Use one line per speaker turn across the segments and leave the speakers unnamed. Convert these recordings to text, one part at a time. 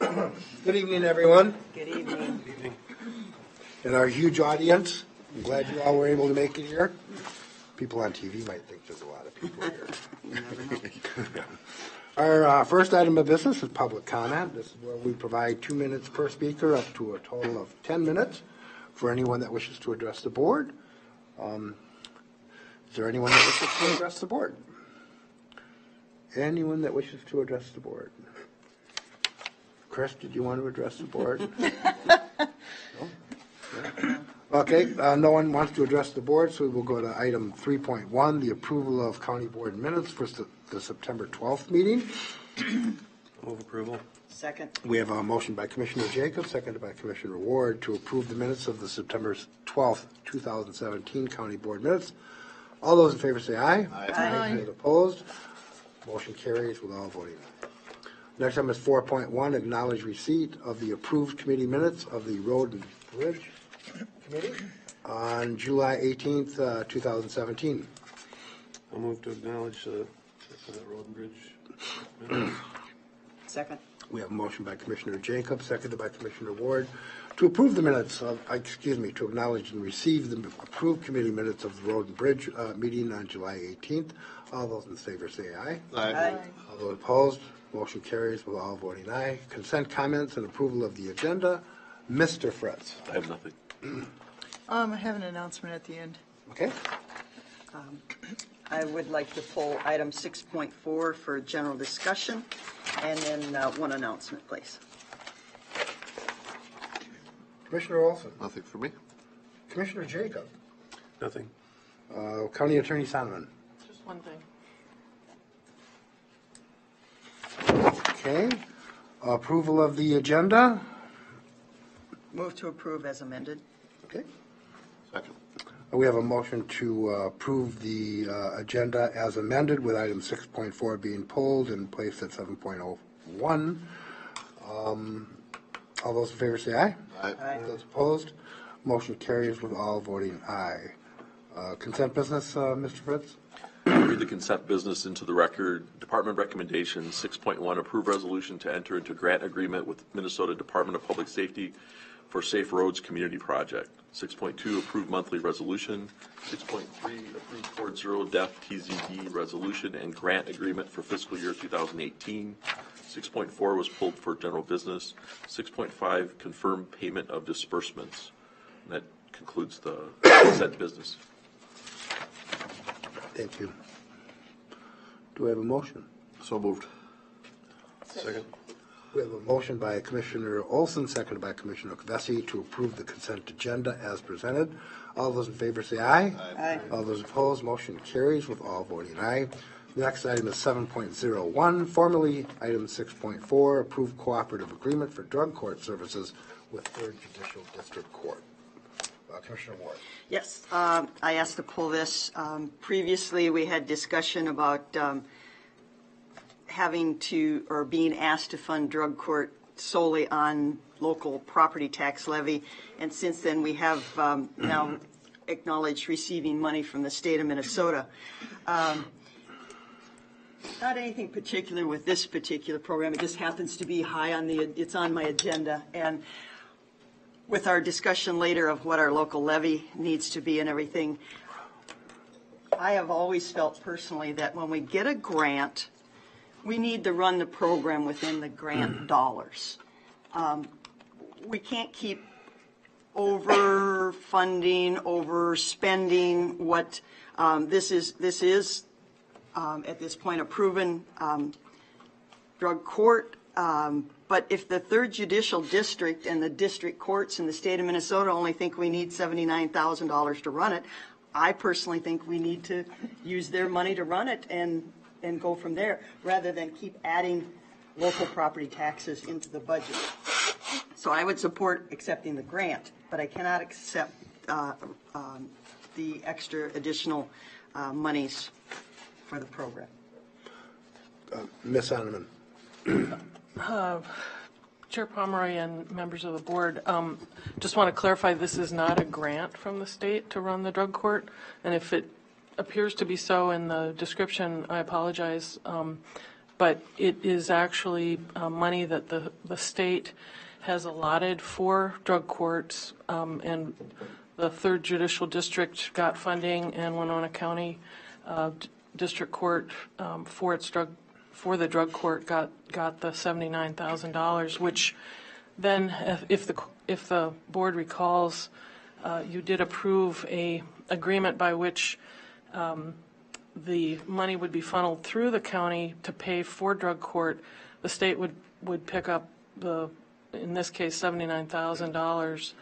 Good evening, everyone.
Good evening.
And our huge audience, I'm glad you all were able to make it here. People on TV might think there's a lot of people here.
You never know.
Our first item of business is public comment. This is where we provide 2 minutes per speaker, up to a total of 10 minutes for anyone that wishes to address the board. Is there anyone that wishes to address the board? Anyone that wishes to address the board? Chris, did you want to address the board? No? Okay, no one wants to address the board, so we will go to item 3.1, the approval of county board minutes for the September 12th meeting.
Move approval.
Second.
We have a motion by Commissioner Jacobs, seconded by Commissioner Ward, to approve the minutes of the September 12th, 2017 county board minutes. All those in favor say aye.
Aye.
Those opposed? Motion carries with all voting aye. Next item is 4.1, acknowledge receipt of the approved committee minutes of the Road and Bridge Committee on July 18th, 2017.
I'll move to acknowledge the road and bridge minutes.
Second.
We have a motion by Commissioner Jacobs, seconded by Commissioner Ward, to approve the minutes of, to acknowledge and receive the approved committee minutes of the Road and Bridge meeting on July 18th. All those in favor say aye.
Aye.
All those opposed? Motion carries with all voting aye. Consent comments and approval of the agenda. Mr. Fritz.
I have nothing.
I have an announcement at the end.
Okay.
I would like to pull item 6.4 for general discussion, and then one announcement, please.
Commissioner Olson.
Nothing for me.
Commissioner Jacob.
Nothing.
County Attorney Sonneman.
Just one thing.
Okay. Approval of the agenda.
Move to approve as amended.
Okay.
Second.
We have a motion to approve the agenda as amended, with item 6.4 being pulled and placed at 7.01. All those in favor say aye.
Aye.
Those opposed? Motion carries with all voting aye. Consent business, Mr. Fritz?
Read the consent business into the record. Department recommendation 6.1, approve resolution to enter into grant agreement with Minnesota Department of Public Safety for Safe Roads Community Project. 6.2, approve monthly resolution. 6.3, approve Port Zero Deaf TZD resolution and grant agreement for fiscal year 2018. 6.4 was pulled for general business. 6.5, confirm payment of disbursements. And that concludes the consent business.
Thank you. Do we have a motion?
So moved.
Second.
We have a motion by Commissioner Olson, seconded by Commissioner Kvesi, to approve the consent agenda as presented. All those in favor say aye.
Aye.
All those opposed, motion carries with all voting aye. The next item is 7.01, formerly item 6.4, approve cooperative agreement for drug court services with 3rd Judicial District Court. Commissioner Ward.
Yes, I asked to pull this. Previously, we had discussion about having to, or being asked to fund drug court solely on local property tax levy. And since then, we have now acknowledged receiving money from the state of Minnesota. Not anything particular with this particular program. It just happens to be high on it's on my agenda. And with our discussion later of what our local levy needs to be and everything, I have always felt personally that when we get a grant, we need to run the program within the grant dollars. We can't keep overfunding, overspending what this is at this point a proven drug court. But if the 3rd Judicial District and the district courts in the state of Minnesota only think we need $79,000 to run it, I personally think we need to use their money to run it and go from there, rather than keep adding local property taxes into the budget. So I would support accepting the grant, but I cannot accept the extra additional monies for the program.
Ms. Sonneman.
Chair Pomeroy and members of the board, just want to clarify, this is not a grant from the state to run the drug court, and if it appears to be so in the description, I apologize. but it is actually money that the state has allotted for drug courts, and the 3rd Judicial District got funding, and Winona County District Court for the drug court got the $79,000, which then, if the board recalls, you did approve a agreement by which the money would be funneled through the county to pay for drug court. The state would pick up in this case, $79,000,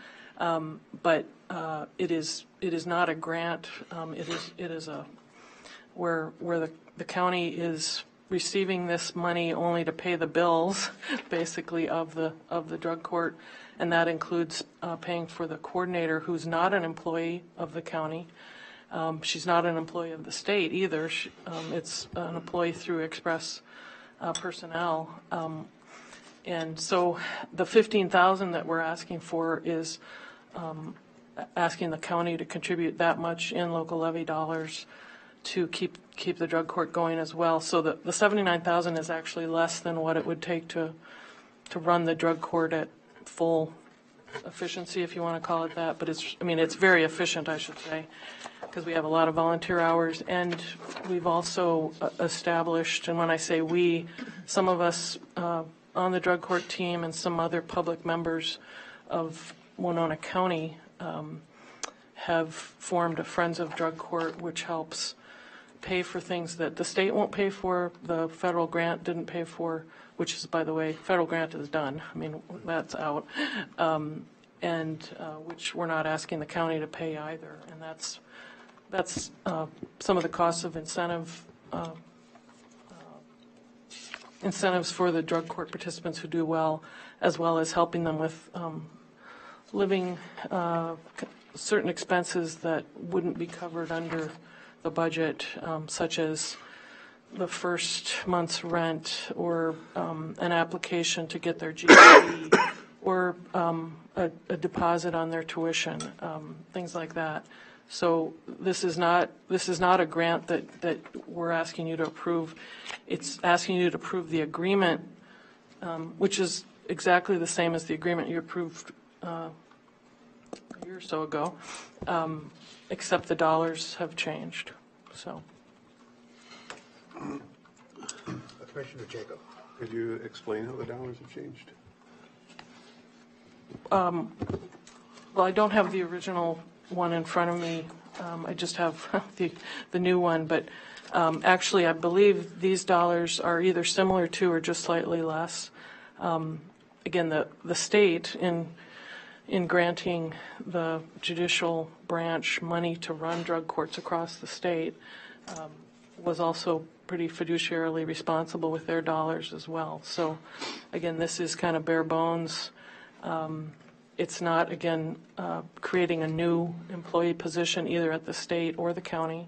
but it is not a grant. It is a where the county is receiving this money only to pay the bills, basically, of the drug court, and that includes paying for the coordinator, who's not an employee of the county. She's not an employee of the state either. It's an employee through Express Personnel. And so the $15,000 that we're asking for is asking the county to contribute that much in local levy dollars to keep the drug court going as well. So the $79,000 is actually less than what it would take to run the drug court at full efficiency, if you want to call it that. But it's very efficient, I should say, because we have a lot of volunteer hours, and we've also established, and when I say we, some of us on the drug court team and some other public members of Winona County have formed a Friends of Drug Court, which helps pay for things that the state won't pay for, the federal grant didn't pay for, which is, by the way, federal grant is done. I mean, that's out, and which we're not asking the county to pay either. And that's some of the costs of incentives for the drug court participants who do well as helping them with living certain expenses that wouldn't be covered under the budget, such as the first month's rent, or an application to get their GED, or a deposit on their tuition, things like that. So this is not a grant that we're asking you to approve. It's asking you to approve the agreement, which is exactly the same as the agreement you approved a year or so ago, except the dollars have changed. So,
Commissioner Jacob.
Could you explain how the dollars have changed?
Well, I don't have the original one in front of me. I just have the new one, but actually I believe these dollars are either similar to or just slightly less. Again, the state in granting the judicial branch money to run drug courts across the state was also pretty fiduciarily responsible with their dollars as well. So again, this is kind of bare bones. It's not, again, creating a new employee position either at the state or the county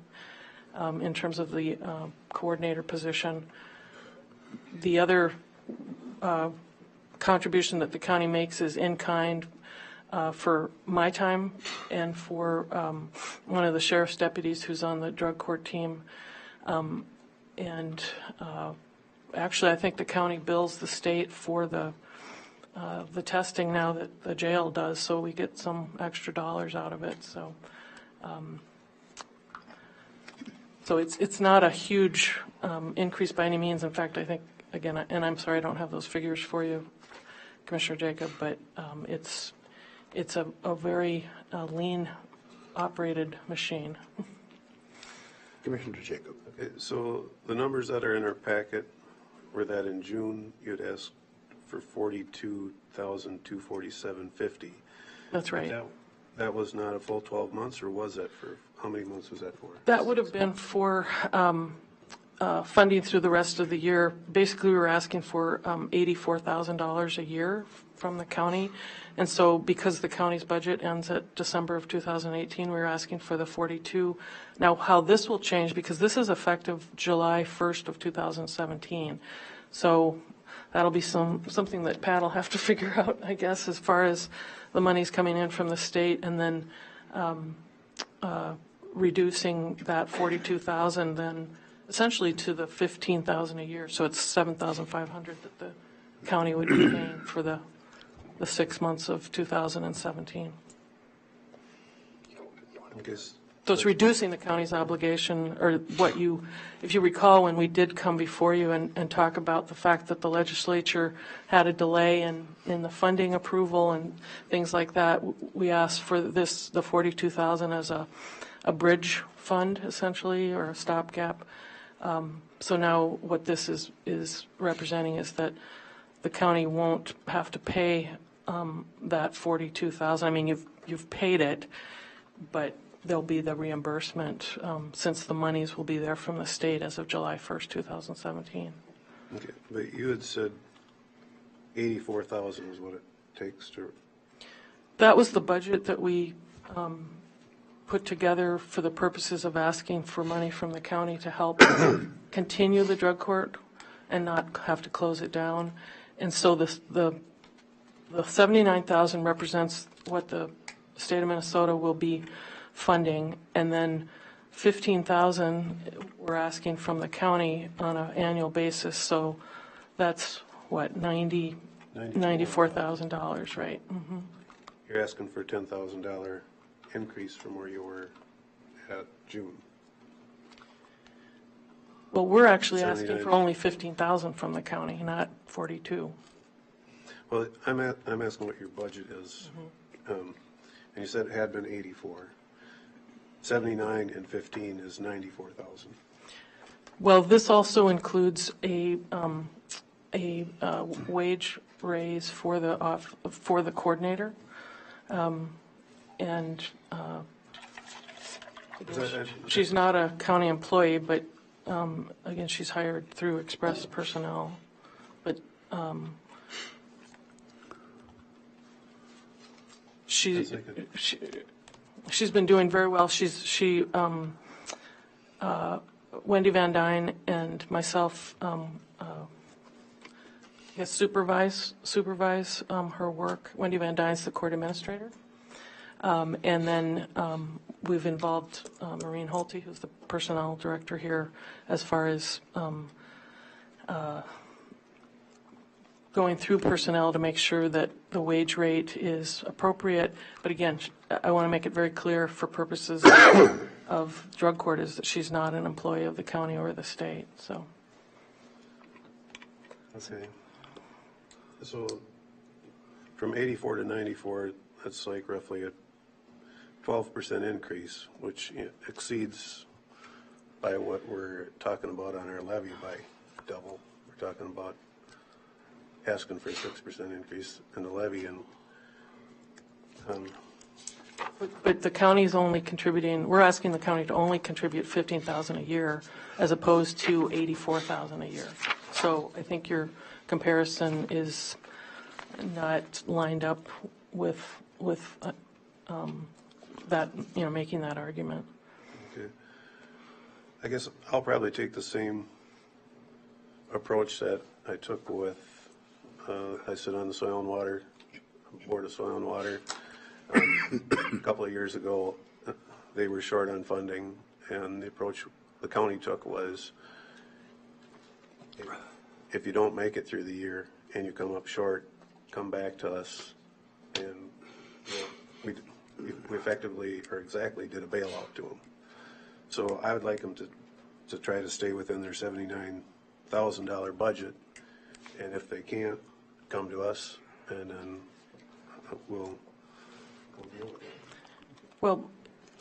in terms of the coordinator position. The other contribution that the county makes is in kind for my time and for one of the sheriff's deputies who's on the drug court team. Actually, I think the county bills the state for the testing now that the jail does, so we get some extra dollars out of it. So, it's not a huge increase by any means. In fact, I think, again, and I'm sorry I don't have those figures for you, Commissioner Jacob, but it's a very lean operated machine.
Commissioner Jacob.
Okay, so the numbers that are in our packet were that in June you'd asked for $42,247.50.
That's right.
That was not a full 12 months, or was that for, how many months was that for?
That would have been for funding through the rest of the year. Basically, we were asking for $84,000 a year from the county. And so because the county's budget ends at December of 2018, we were asking for the 42. Now, how this will change, because this is effective July 1st of 2017. So that'll be something that Pat will have to figure out, I guess, as far as the money's coming in from the state, and then reducing that 42,000 then essentially to the 15,000 a year, so it's 7,500 that the county would be paying for the 6 months of 2017.
I guess,
So it's reducing the county's obligation, or what you, if you recall, when we did come before you and talk about the fact that the legislature had a delay in the funding approval and things like that, we asked for this, the 42,000 as a bridge fund, essentially, or a stopgap. So now what this is representing is that the county won't have to pay that 42,000. I mean, you've paid it, but there'll be the reimbursement since the monies will be there from the state as of July 1st, 2017.
okay, but you had said 84,000 is what it takes to,
That was the budget that we put together for the purposes of asking for money from the county to help continue the drug court and not have to close it down. And so the 79,000 represents what the state of Minnesota will be funding, and then 15,000 we're asking from the county on an annual basis. So that's what, $94,000, right? Mm-hmm.
you're asking for a $10,000 increase from where you were at June.
Well, we're actually asking
79.
for only 15,000 from the county, not 42.
Well, I'm asking what your budget is. And you said it had been 84. 79 and 15 is 94,000.
Well, this also includes a wage raise for the coordinator, and she's not a county employee, but again, she's hired through Express Personnel, but she's been doing very well. Wendy Van Dyne and myself supervise her work. Wendy Van Dyne's the court administrator. And then we've involved Maureen Holte, who's the personnel director here, as far as going through personnel to make sure that the wage rate is appropriate. But again, I want to make it very clear for purposes of drug court is that she's not an employee of the county or the state. So.
Okay. So from 84 to 94, that's like roughly a 12% increase, which exceeds by what we're talking about on our levy by double. We're talking about asking for a 6% increase in the levy, and
But the county's only contributing, we're asking the county to only contribute 15,000 a year as opposed to 84,000 a year. So I think your comparison is not lined up with that, making that argument.
okay. I guess I'll probably take the same approach that I took with, I sit on the Soil and Water, Board of Soil and Water. A couple of years ago, they were short on funding, and the approach the county took was, if you don't make it through the year and you come up short, come back to us. And we effectively or exactly did a bailout to them. So I would like them to try to stay within their $79,000 budget, and if they can't, come to us, and then we'll deal with it.
Well,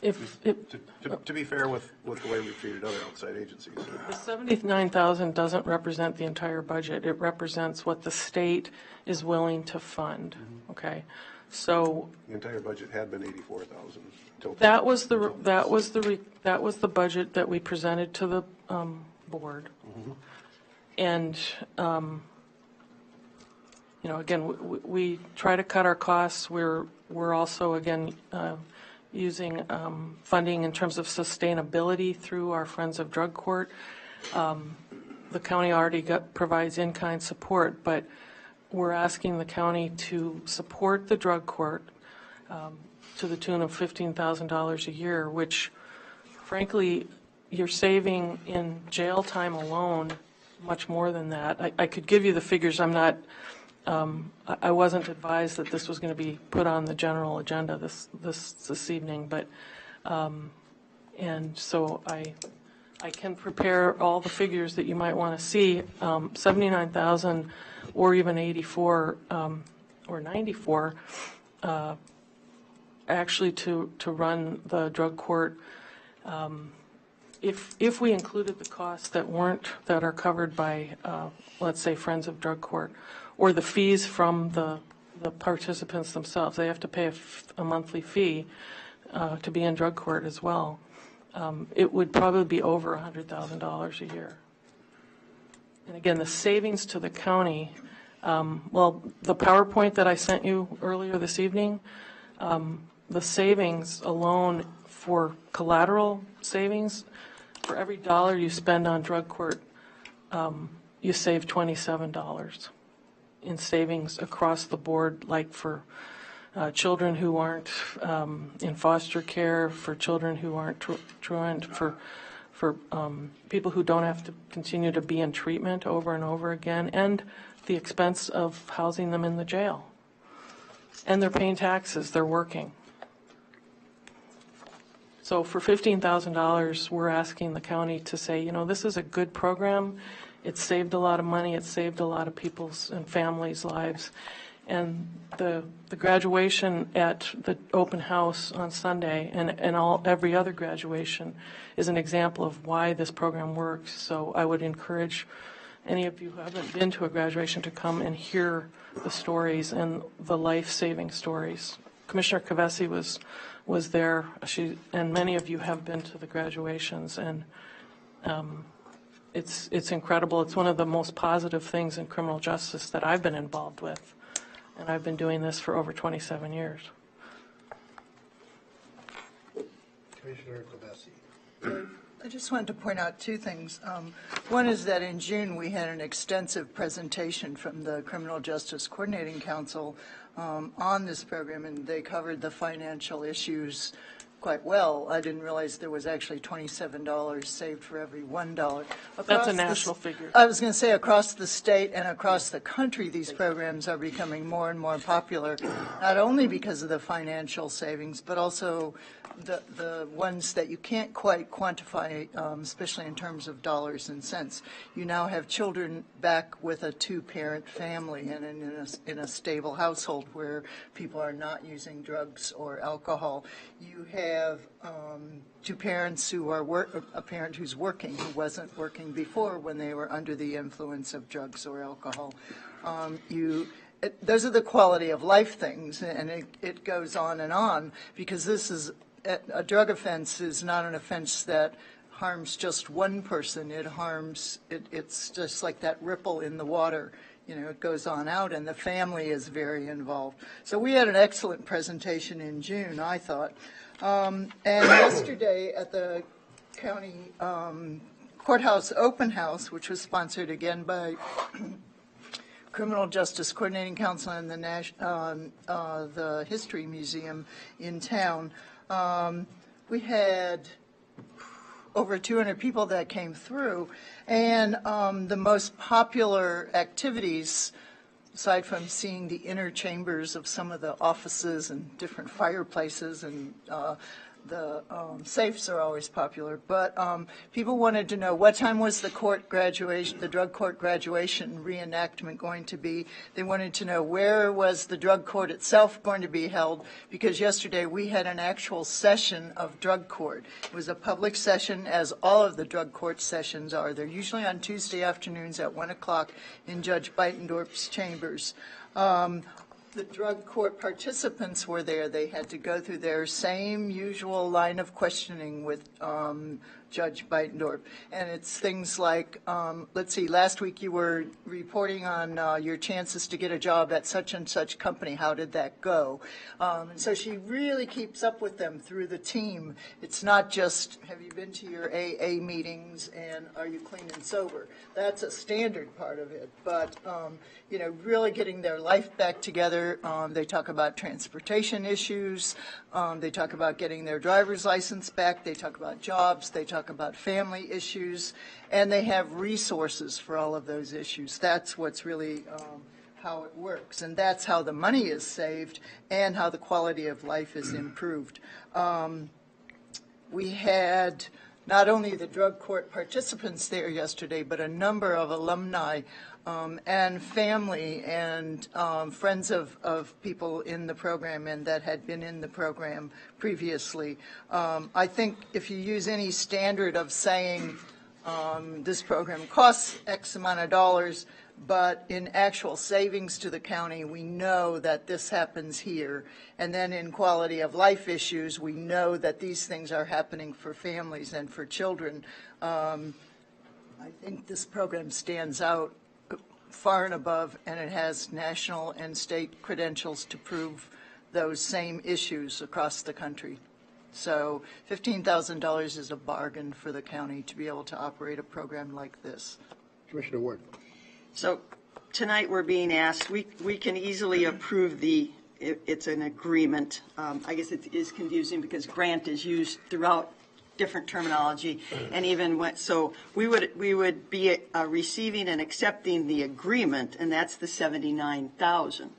To be fair with the way we've treated other outside agencies.
the 79,000 doesn't represent the entire budget. It represents what the state is willing to fund, okay? So
The entire budget had been 84,000 until.
that was the budget that we presented to the board. And, again, we try to cut our costs. We're also, again, using funding in terms of sustainability through our Friends of Drug Court. The county already provides in-kind support, but we're asking the county to support the drug court to the tune of $15,000 a year, which frankly you're saving in jail time alone much more than that. I could give you the figures. I'm not, I wasn't advised that this was going to be put on the general agenda this evening, but, and so I can prepare all the figures that you might want to see. 79,000 or even 84 or 94 actually to run the drug court. If we included the costs that are covered by, let's say, Friends of Drug Court, or the fees from the participants themselves, they have to pay a monthly fee to be in drug court as well. It would probably be over $100,000 a year. And again, the savings to the county, well, the PowerPoint that I sent you earlier this evening, the savings alone for collateral savings, for every dollar you spend on drug court, you save $27 in savings across the board, like for children who aren't in foster care, for children who aren't truant, for people who don't have to continue to be in treatment over and over again, and the expense of housing them in the jail. And they're paying taxes, they're working. So for $15,000, we're asking the county to say, you know, this is a good program. It's saved a lot of money. It's saved a lot of people's and families' lives. And the graduation at the open house on Sunday and every other graduation is an example of why this program works. So I would encourage any of you who haven't been to a graduation to come and hear the stories and the life-saving stories. Commissioner Kavesi was there, and many of you have been to the graduations, and it's incredible. It's one of the most positive things in criminal justice that I've been involved with, and I've been doing this for over 27 years.
Commissioner Kavesi.
I just wanted to point out two things. One is that in June we had an extensive presentation from the Criminal Justice Coordinating Council on this program, and they covered the financial issues quite well. I didn't realize there was actually $27 saved for every $1.
That's a national figure.
I was going to say across the state and across the country, these programs are becoming more and more popular, not only because of the financial savings, but also the ones that you can't quite quantify, especially in terms of dollars and cents. You now have children back with a two-parent family and in a stable household where people are not using drugs or alcohol. You have two parents who are a parent who's working, who wasn't working before when they were under the influence of drugs or alcohol. Those are the quality of life things, and it goes on because this is a drug offense is not an offense that harms just one person. It's just like that ripple in the water. You know, it goes on out, and the family is very involved. So we had an excellent presentation in June, I thought. And yesterday at the county courthouse open house, which was sponsored again by Criminal Justice Coordinating Council and the History Museum in town, we had over 200 people that came through, and the most popular activities, aside from seeing the inner chambers of some of the offices and different fireplaces, and the safes are always popular, but people wanted to know what time was the drug court graduation reenactment going to be. They wanted to know where was the drug court itself going to be held, because yesterday we had an actual session of drug court. It was a public session, as all of the drug court sessions are. They're usually on Tuesday afternoons at 1 o'clock in Judge Beitendorf's chambers. The drug court participants were there. They had to go through their same usual line of questioning with Judge Beitendorf. And it's things like, let's see, last week you were reporting on your chances to get a job at such and such company. How did that go? And so she really keeps up with them through the team. It's not just, have you been to your AA meetings and are you clean and sober? That's a standard part of it. But, really getting their life back together. They talk about transportation issues. They talk about getting their driver's license back. They talk about jobs. They talk talk about family issues, and they have resources for all of those issues. That's what's really how it works, and that's how the money is saved and how the quality of life is improved. We had not only the drug court participants there yesterday, but a number of alumni and family and friends of people in the program and that had been in the program previously. I think if you use any standard of saying this program costs X amount of dollars, but in actual savings to the county, we know that this happens here. And then in quality of life issues, we know that these things are happening for families and for children. I think this program stands out far and above, and it has national and state credentials to prove those same issues across the country. So $15,000 is a bargain for the county to be able to operate a program like this.
Commissioner Ward.
So tonight we're being asked, we can easily approve it's an agreement. I guess it is confusing because grant is used throughout different terminology, and even so we would be receiving and accepting the agreement, and that's the $79,000.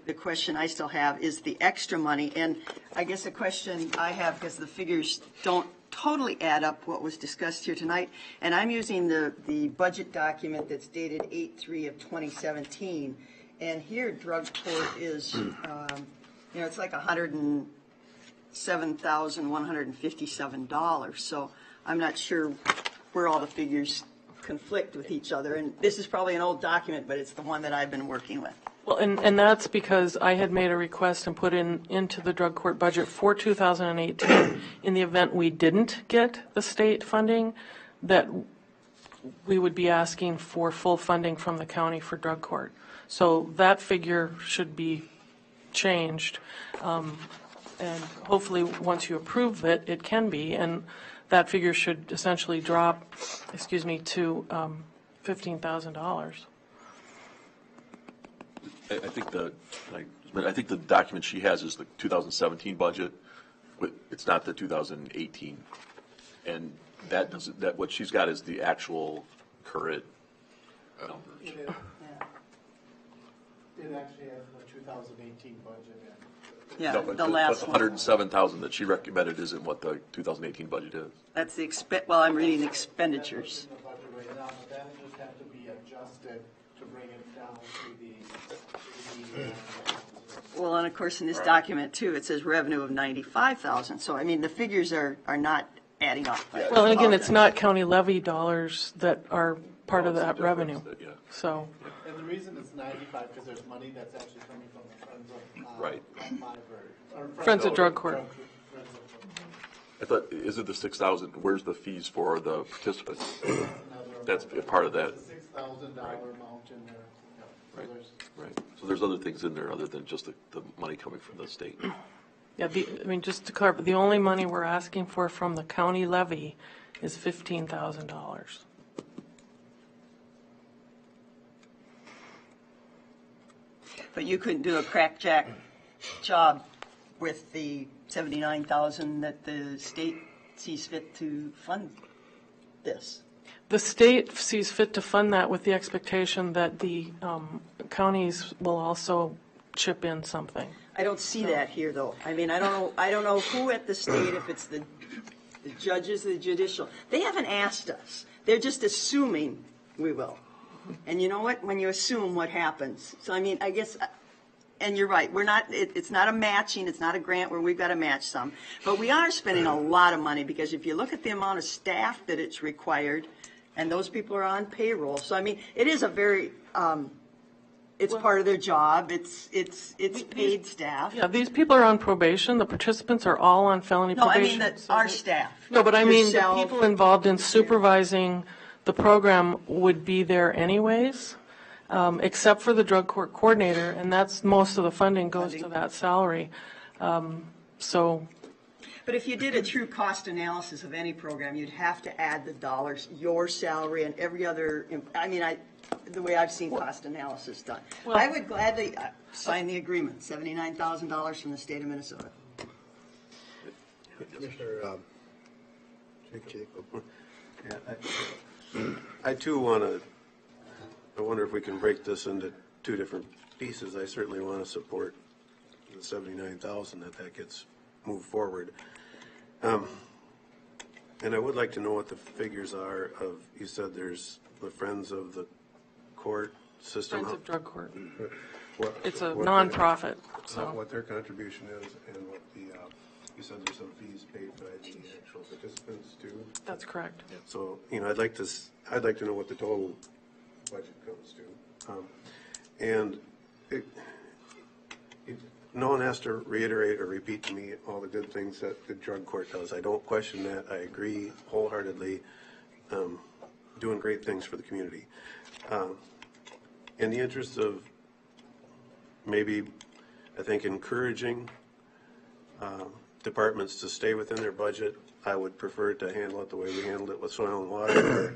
The question I still have is the extra money, and I guess the question I have, because the figures don't totally add up what was discussed here tonight, and I'm using the budget document that's dated 8/3 of 2017, and here drug court is, it's like $107,157. So I'm not sure where all the figures conflict with each other, and this is probably an old document, but it's the one that I've been working with.
Well, and that's because I had made a request and put into the drug court budget for 2018, in the event we didn't get the state funding, that we would be asking for full funding from the county for drug court. So that figure should be changed, and hopefully once you approve it, it can be, and that figure should essentially drop, to $15,000.
I think the document she has is the 2017 budget. It's not the 2018, and that what she's got is the actual current numbers.
It actually has the 2018 budget in.
Yeah,
No, but
the last
the
one.
107,000 that she recommended isn't what the 2018 budget is.
That's the I'm reading expenditures.
In the budget right now, but that would just have to be adjusted to bring it down to the
Well, and of course, in this document too, it says revenue of 95,000. So I mean, the figures are not adding up.
Well, and again, it's not county levy dollars that are part of that revenue.
Yeah.
So,
And the reason it's 95, because there's money that's actually coming from the Friends of
Right.
Friends of Drug Court.
I thought, is it the 6,000? Where's the fees for the participants? That's a part of that.
It's a $6,000 amount in there. Yeah. So
Right.
there's-
Right. So there's other things in there other than just the money coming from the state.
yeah, just to clarify, the only money we're asking for from the county levy is $15,000.
But you couldn't do a crackjack job with the 79,000 that the state sees fit to fund this.
The state sees fit to fund that with the expectation that the counties will also chip in something.
I don't see that here, though. I mean, I don't know who at the state, if it's the judges, the judicial. They haven't asked us. They're just assuming we will. And you know what? When you assume, what happens? So I mean, I guess, and you're right. We're not. It's not a matching. It's not a grant where we've got to match some. But we are spending a lot of money, because if you look at the amount of staff that it's required, and those people are on payroll. So I mean, it is a very. It's part of their job. It's paid staff.
Yeah, these people are on probation. The participants are all on felony
No, I
probation.
mean our staff.
No, but I mean, the
Yourself.
people involved in supervising the program would be there anyways, except for the drug court coordinator, and that's, most of the funding goes to that salary. So,
But if you did a true cost analysis of any program, you'd have to add the dollars, your salary, and every other, the way I've seen cost analysis done.
Well-
I would gladly sign the agreement, $79,000 from the state of Minnesota.
Commissioner Jacob.
Yeah, I too I wonder if we can break this into two different pieces. I certainly want to support the 79,000 that gets moved forward. And I would like to know what the figures are of, you said there's the Friends of the Court system.
Friends of Drug Court. It's a
what
nonprofit, so.
what their contribution is and what the, you said there's some fees paid by the actual participants too.
That's correct.
So, I'd like to know what the total budget comes to. And no one has to reiterate or repeat to me all the good things that the drug court does. I don't question that. I agree wholeheartedly. Doing great things for the community. In the interest of maybe, I think, encouraging departments to stay within their budget, I would prefer to handle it the way we handled it with soil and water,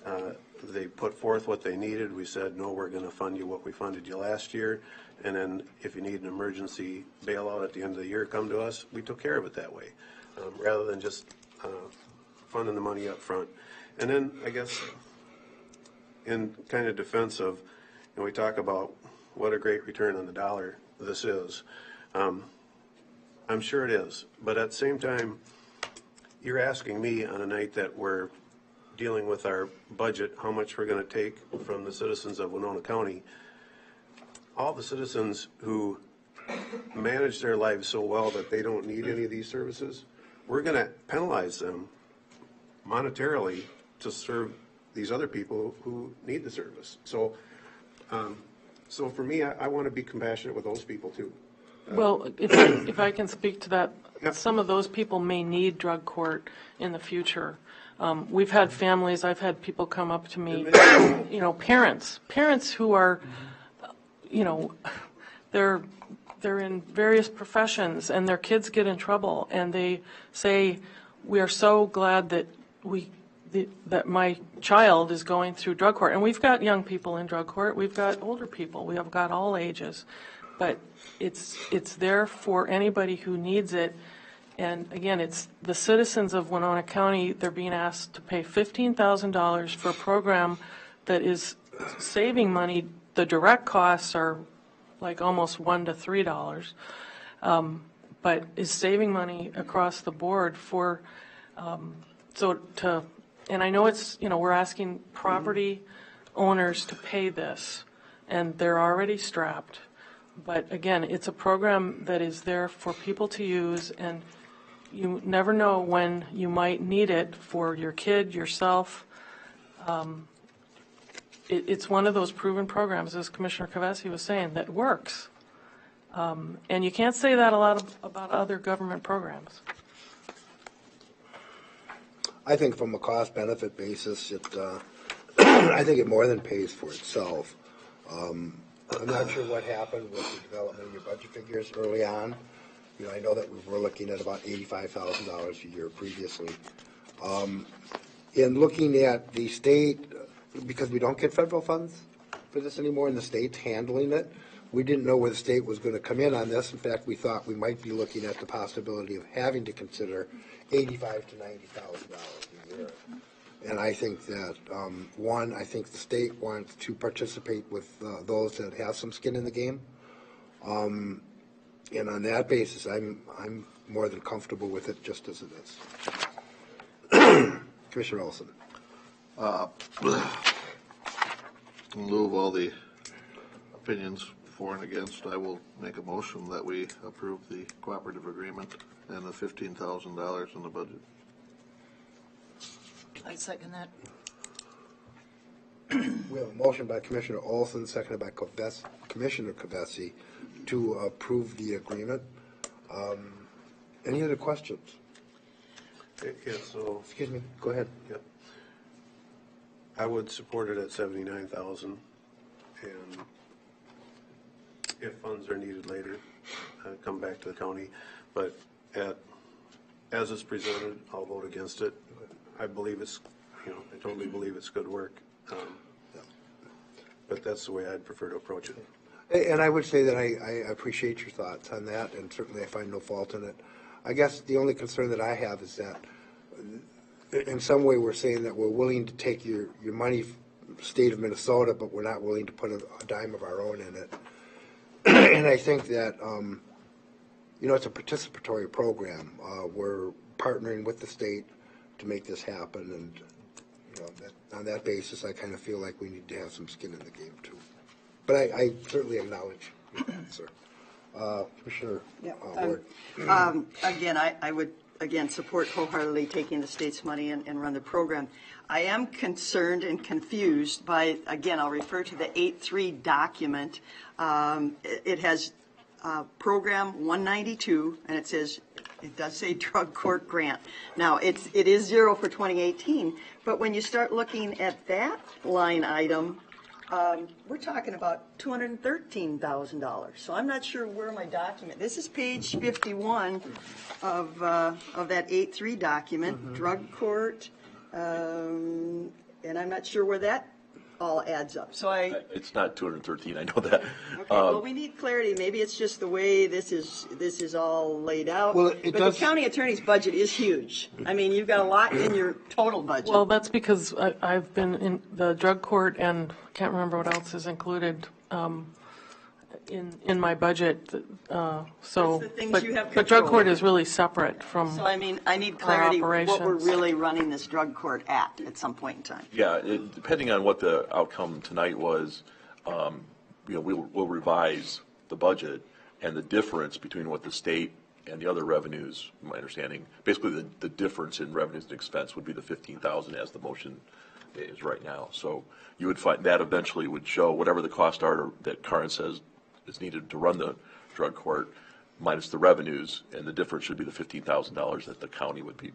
where they put forth what they needed. We said, no, we're going to fund you what we funded you last year. And then if you need an emergency bailout at the end of the year, come to us. We took care of it that way, rather than just funding the money up front. And then I guess in kind of defense of, we talk about what a great return on the dollar this is. I'm sure it is. But at the same time, you're asking me on a night that we're dealing with our budget, how much we're going to take from the citizens of Winona County. All the citizens who manage their lives so well that they don't need any of these services, we're going to penalize them monetarily to serve these other people who need the service. So, so for me, I want to be compassionate with those people too.
Well, if I can speak to that,
Yep.
some of those people may need drug court in the future. We've had families, I've had people come up to me, parents who are, they're in various professions and their kids get in trouble and they say, we are so glad that that my child is going through drug court. And we've got young people in drug court, we've got older people, we have got all ages. But it's there for anybody who needs it. And again, it's the citizens of Winona County, they're being asked to pay $15,000 for a program that is saving money. The direct costs are like almost $1 to $3, but is saving money across the board for, and I know it's, we're asking property owners to pay this, and they're already strapped. But again, it's a program that is there for people to use, and you never know when you might need it for your kid, yourself. It's one of those proven programs, as Commissioner Kavesi was saying, that works. And you can't say that a lot about other government programs.
I think from a cost-benefit basis, I think it more than pays for itself. I'm not sure what happened with the development of your budget figures early on. I know that we were looking at about $85,000 a year previously. In looking at the state, because we don't get federal funds for this anymore, and the state's handling it, we didn't know where the state was going to come in on this. In fact, we thought we might be looking at the possibility of having to consider $85,000 to $90,000 a year. And I think that, I think the state wants to participate with those that have some skin in the game. And on that basis, I'm more than comfortable with it just as it is. Commissioner Olson.
In lieu of all the opinions for and against, I will make a motion that we approve the cooperative agreement and the $15,000 in the budget.
I second that.
We have a motion by Commissioner Olson, seconded by Commissioner Kavesi to approve the agreement. Any other questions?
Yeah, so,
Excuse me, go ahead.
yep. I would support it at 79,000, and if funds are needed later, come back to the county. But as it's presented, I'll vote against it. I believe it's, I totally believe it's good work. But that's the way I'd prefer to approach it.
And I would say that I appreciate your thoughts on that, and certainly I find no fault in it. I guess the only concern that I have is that in some way, we're saying that we're willing to take your money, state of Minnesota, but we're not willing to put a dime of our own in it. And I think that, it's a participatory program. We're partnering with the state to make this happen, and, on that basis, I kind of feel like we need to have some skin in the game, too. But I certainly acknowledge your answer. Commissioner Ward.
Again, I would, support wholeheartedly taking the state's money and run the program. I am concerned and confused by, again, I'll refer to the 8.3 document. It has Program 192, and it does say drug court grant. Now, it is zero for 2018, but when you start looking at that line item, we're talking about $213,000. So I'm not sure where my document. This is page 51 of that 8.3 document, drug court, and I'm not sure where that all adds up. So
It's not 213, I know that.
Okay, well, we need clarity. Maybe it's just the way this is all laid out.
Well, it
but
does-
the county attorney's budget is huge. I mean, you've got a lot in your total budget.
Well, that's because I've been in the drug court and can't remember what else is included in my budget. So,
That's the things you have
but drug
control
court
over.
is really separate from.
So, I mean, I need clarity what we're
operations.
really running this drug court at some point in time.
Yeah, depending on what the outcome tonight was, we'll revise the budget, and the difference between what the state and the other revenues, my understanding, basically the difference in revenues and expense would be the 15,000 as the motion is right now. So you would find that eventually would show whatever the costs are that Karen says is needed to run the drug court minus the revenues, and the difference should be the $15,000 that the county would be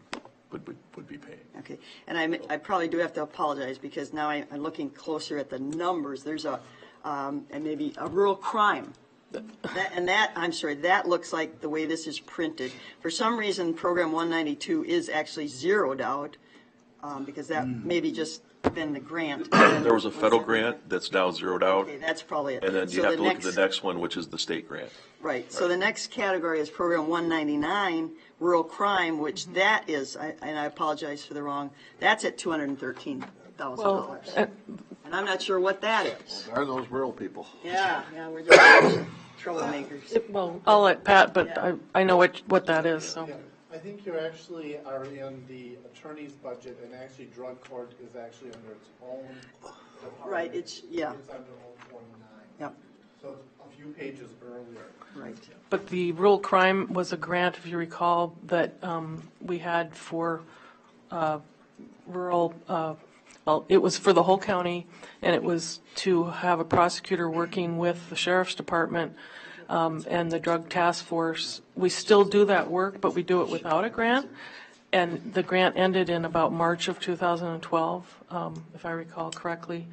paying.
Okay, and I probably do have to apologize because now I'm looking closer at the numbers. There's and maybe a rural crime. That looks like the way this is printed. For some reason, Program 192 is actually zeroed out because that maybe just been the grant.
There was a federal grant that's now zeroed out,
Okay, that's probably it.
and then you
So
have
the
to look at the next one, which is the state grant.
Right, so the next category is Program 199, rural crime, which that is, and I apologize for the wrong, that's at $213,000.
Well,
And I'm not sure what that is.
Are those rural people?
Yeah, we're just troublemakers.
well, I'll let Pat, but
Yeah.
I know what that is. So.
Yeah, I think you actually are in the attorney's budget, and actually drug court is actually under its own department.
Right, it's under
029.
Yep,
So it's a few pages earlier.
right.
But the rural crime was a grant, if you recall, that we had for rural, well, it was for the whole county, and it was to have a prosecutor working with the sheriff's department and the drug task force. We still do that work, but we do it without a grant. And the grant ended in about March of 2012, if I recall correctly.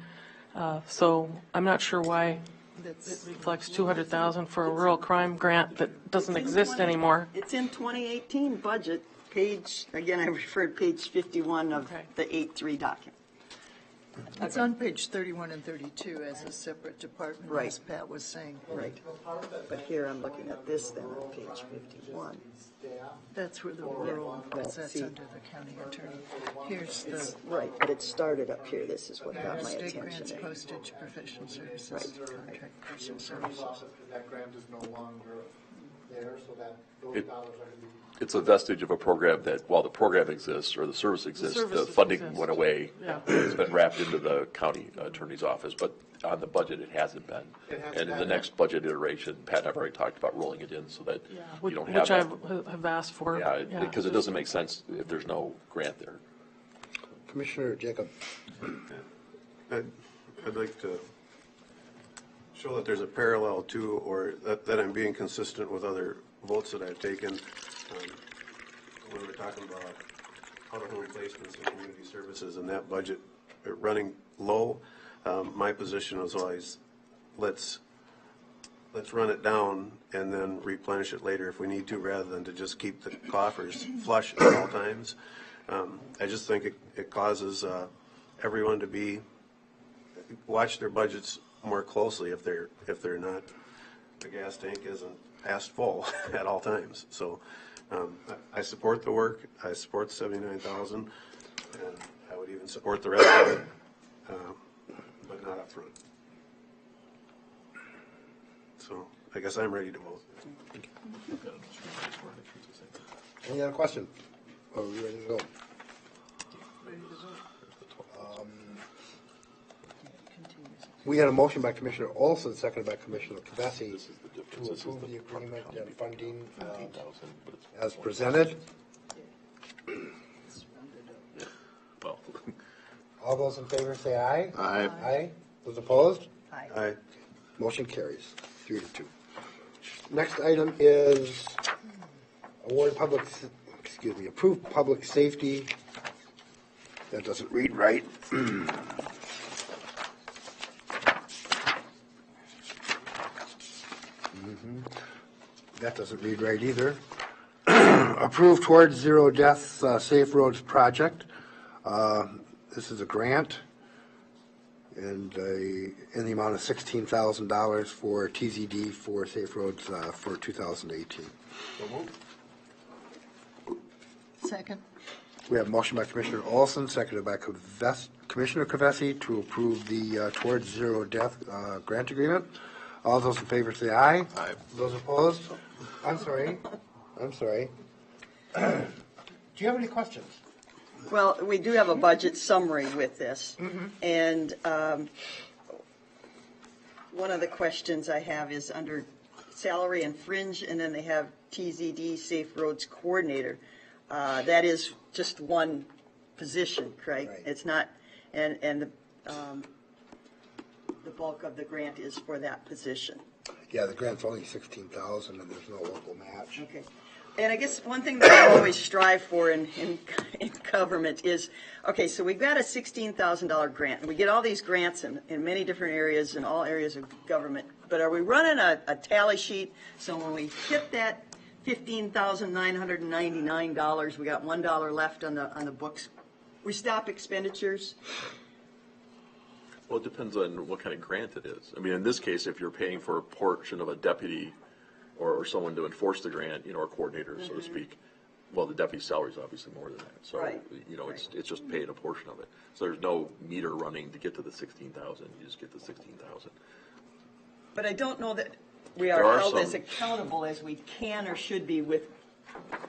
So I'm not sure why it reflects 200,000 for a rural crime grant that doesn't exist anymore.
It's in 2018 budget, page, again, I referred page 51 of
Okay.
the 8.3 document.
It's on page 31 and 32 as a separate department,
Right.
as Pat was saying.
Right. But here I'm looking at this then on page 51.
That's where the rural, because that's
see.
under the county attorney. Here's the
Right, but it started up here. This is what got my
state
attention.
grants, postage, professional services, contract person services.
Because that grant is no longer there, so that those
It-
dollars are going to be.
It's a vestige of a program that, while the program exists or the service exists, the
services
funding
exist.
went away.
Yeah.
It's been wrapped into the county attorney's office, but on the budget, it hasn't been.
It hasn't
And in the
been.
next budget iteration, Pat and I've already talked about rolling it in so that you don't have
Which
that.
I have asked for.
Yeah, because it doesn't make sense if there's no grant there.
Commissioner Jacob.
I'd like to show that there's a parallel to, or that I'm being consistent with other votes that I've taken. When we're talking about out-of-home placements and community services and that budget running low, my position was always, let's run it down and then replenish it later if we need to, rather than to just keep the coffers flush at all times. I just think it causes everyone to watch their budgets more closely if they're not, the gas tank isn't past full at all times. So I support the work. I support the 79,000. And I would even support the rest of it, but not up front. So I guess I'm ready to vote.
Any other question? Are we ready to go? We had a motion by Commissioner Olson, seconded by Commissioner Kavesi, to approve the agreement and funding as presented.
Well,
All those in favor say aye.
Aye.
Aye. Those opposed?
Aye.
Motion carries 3-2. Next item is approved public safety. That doesn't read right. That doesn't read right either. Approved Towards Zero Deaths Safe Roads Project. This is a grant and in the amount of $16,000 for TZD for Safe Roads for 2018.
Second.
We have a motion by Commissioner Olson, seconded by Commissioner Kavesi to approve the Towards Zero Death grant agreement. All those in favor say aye.
Aye.
Those opposed? I'm sorry. Do you have any questions?
Well, we do have a budget summary with this. And one of the questions I have is under salary and fringe, and then they have TZD, Safe Roads Coordinator. That is just one position, right?
Right.
It's not, and the bulk of the grant is for that position.
Yeah, the grant's only $16,000 and there's no local match.
Okay. And I guess one thing that I always strive for in government is, okay, so we've got a $16,000 grant, and we get all these grants in many different areas, in all areas of government, but are we running a tally sheet, so when we hit that $15,999, we got $1 left on the books, we stop expenditures?
well, it depends on what kind of grant it is. I mean, in this case, if you're paying for a portion of a deputy or someone to enforce the grant, a coordinator, so to speak, well, the deputy's salary is obviously more than that. So,
Right.
It's just paying a portion of it. So there's no meter running to get to the 16,000. You just get the 16,000.
But I don't know that we
There
are
are
held
some-
as accountable as we can or should be with,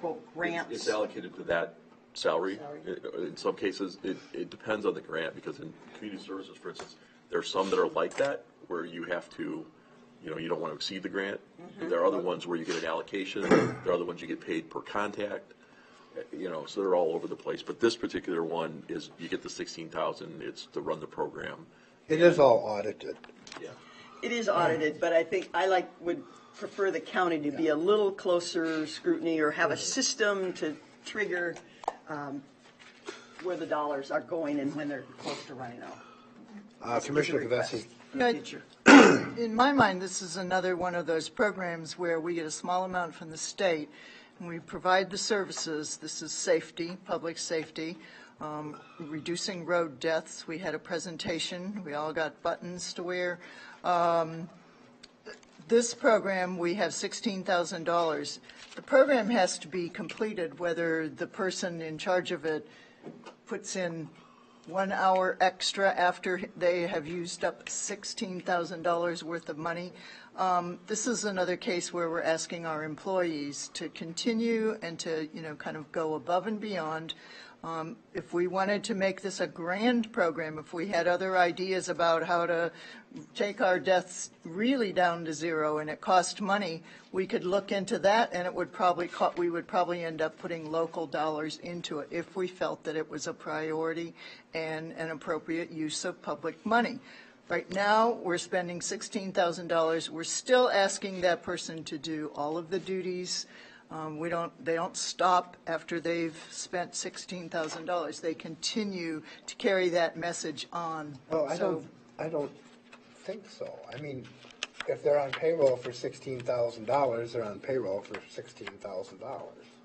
quote, grants.
It's allocated to that salary. In some cases, it depends on the grant, because in community services, for instance, there are some that are like that, where you have to, you don't want to exceed the grant. There are other ones where you get an allocation. There are other ones you get paid per contact. So they're all over the place. But this particular one is, you get the 16,000. It's to run the program.
It is all audited.
Yeah.
It is audited, but I think would prefer the county to be a little closer scrutiny or have a system to trigger where the dollars are going and when they're close to running out.
Commissioner
Request
Kavesi.
for the future.
In my mind, this is another one of those programs where we get a small amount from the state, and we provide the services. This is safety, public safety, reducing road deaths. We had a presentation. We all got buttons to wear. This program, we have $16,000. The program has to be completed whether the person in charge of it puts in 1 hour extra after they have used up $16,000 worth of money. This is another case where we're asking our employees to continue and to, kind of go above and beyond. If we wanted to make this a grand program, if we had other ideas about how to take our deaths really down to zero and it cost money, we could look into that, and it would probably we would probably end up putting local dollars into it if we felt that it was a priority and an appropriate use of public money. Right now, we're spending $16,000. We're still asking that person to do all of the duties. They don't stop after they've spent $16,000. They continue to carry that message on.
Well, I don't think so. I mean, if they're on payroll for $16,000, they're on payroll for $16,000,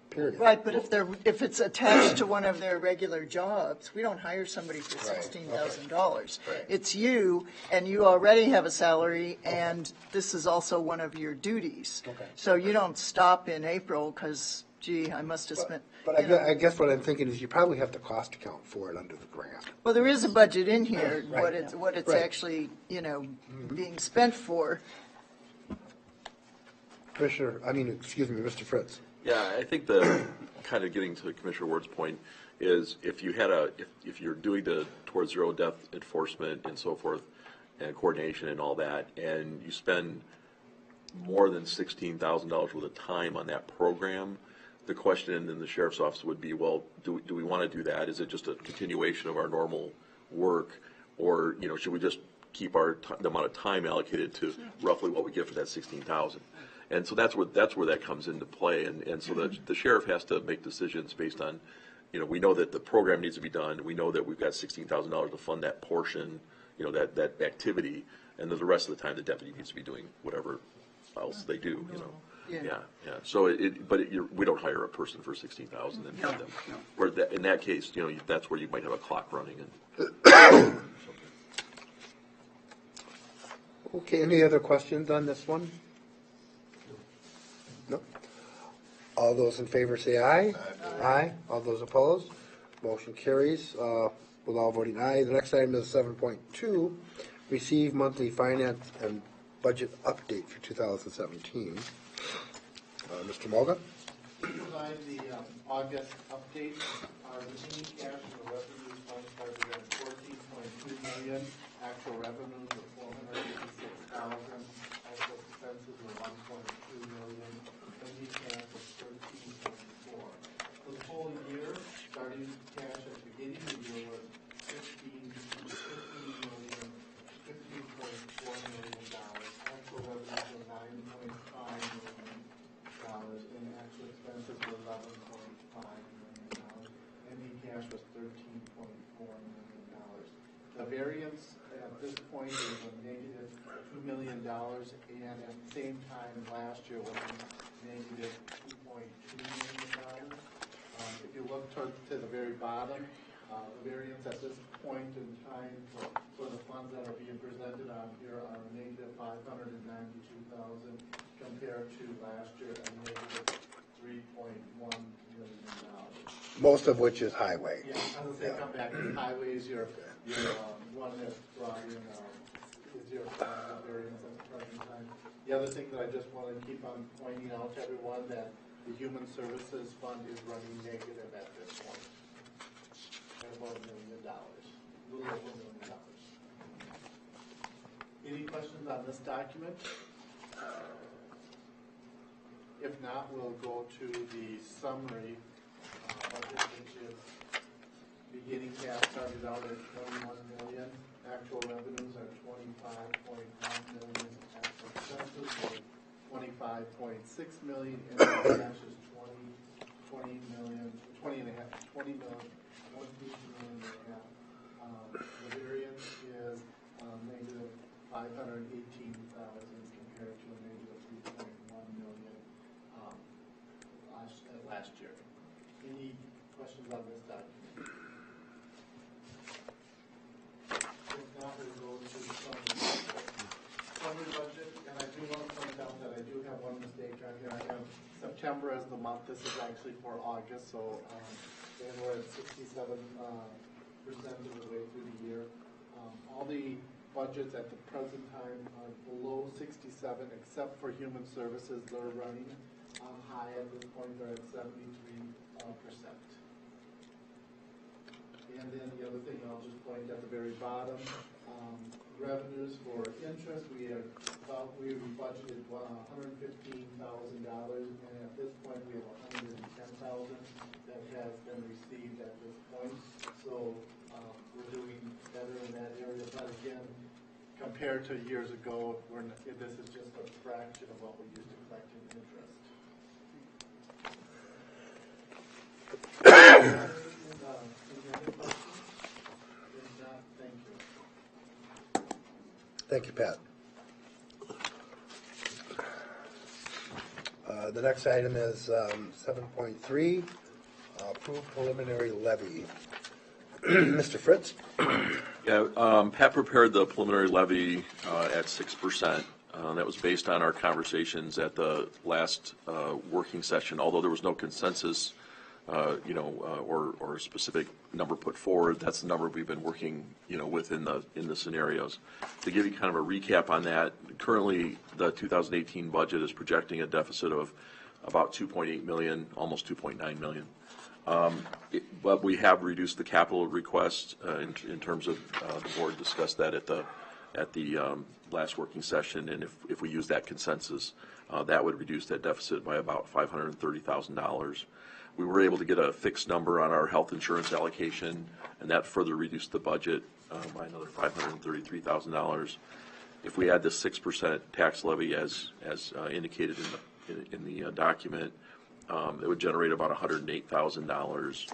period.
Right, but if it's attached to one of their regular jobs, we don't hire somebody for
Right,
$16,000.
Right.
It's you, and you already have a salary, and this is also one of your duties.
Okay.
So you don't stop in April because gee, I must have spent.
But
you know.
I guess what I'm thinking is you probably have to cost account for it under the grant.
Well, there is a budget in here,
Right.
what it's
Right.
actually, being spent for.
Mr. Fritz.
Yeah, I think the, kind of getting to Commissioner Ward's point, is if you had if you're doing the towards zero death enforcement and so forth, and coordination and all that, and you spend more than $16,000 worth of time on that program, the question in the sheriff's office would be, well, do we want to do that? Is it just a continuation of our normal work, or should we just keep the amount of time allocated to roughly what we get for that 16,000? And so that's where that comes into play, and so the sheriff has to make decisions based on, we know that the program needs to be done. We know that we've got $16,000 to fund that portion, that activity, and then the rest of the time the deputy needs to be doing whatever else they do. Yeah. So we don't hire a person for 16,000 and have them. Where in that case, that's where you might have a clock running. And
Okay, any other questions on this one? No? All those in favor say aye. Aye. All those opposed? Motion carries with all voting aye. The next item is 7.2, receive monthly finance and budget update for 2017. Mr. Mulga?
Provide the August update. Our remaining cash in the revenue fund represents $14.2 million. Actual revenues were $486,000. Actual expenses were $1.2 million. Ending cash was $13.4 million. For the whole year, starting cash at the beginning of the year was $15.4 million. Actual revenues were $9.5 million. And actual expenses were $11.5 million. Ending cash was $13.4 million. The variance at this point is a negative $2 million, and at the same time last year was a negative $2.2 million. If you look to the very bottom, the variance at this point in time for the funds that are being presented on here are negative $592,000 compared to last year a negative $3.1 million.
Most of which is highway.
Yeah, I would say come back to highways, your one that brought in zero variance at the present time. The other thing that I just want to keep on pointing out to everyone that the Human Services Fund is running negative at this point. At about $1 million, a little over $1 million. Any questions on this document? If not, we'll go to the summary budget, which is beginning cash started out at $21 million. Actual revenues are $25.1 million. Actual expenses were $25.6 million. And cash is $20 million. The variance is negative $518,000 compared to a negative $3.1 million last year. Any questions on this document? If not, we'll go to the summary budget. And I do want to point out that I do have one mistake on here. I have September as the month. This is actually for August, so and we're at 67% of the way through the year. All the budgets at the present time are below 67, except for Human Services. They're running high at this point. They're at 73%. And then the other thing I'll just point at the very bottom, revenues for interest, we budgeted $115,000, and at this point we have $110,000 that has been received at this point. So we're doing better in that area, but again, compared to years ago, this is just a fraction of what we used to collect in interest. Any other questions? If not, thank you.
Thank you, Pat. The next item is 7.3, approved preliminary levy. Mr. Fritz?
Yeah, Pat prepared the preliminary levy at 6%. That was based on our conversations at the last working session. Although there was no consensus, or a specific number put forward, that's the number we've been working, with in the scenarios. To give you kind of a recap on that, currently the 2018 budget is projecting a deficit of about 2.8 million, almost 2.9 million. But we have reduced the capital request in terms of the board discussed that at the last working session, and if we use that consensus, that would reduce that deficit by about $530,000. We were able to get a fixed number on our health insurance allocation, and that further reduced the budget by another $533,000. If we add the 6% tax levy as indicated in the document, it would generate about $108,000,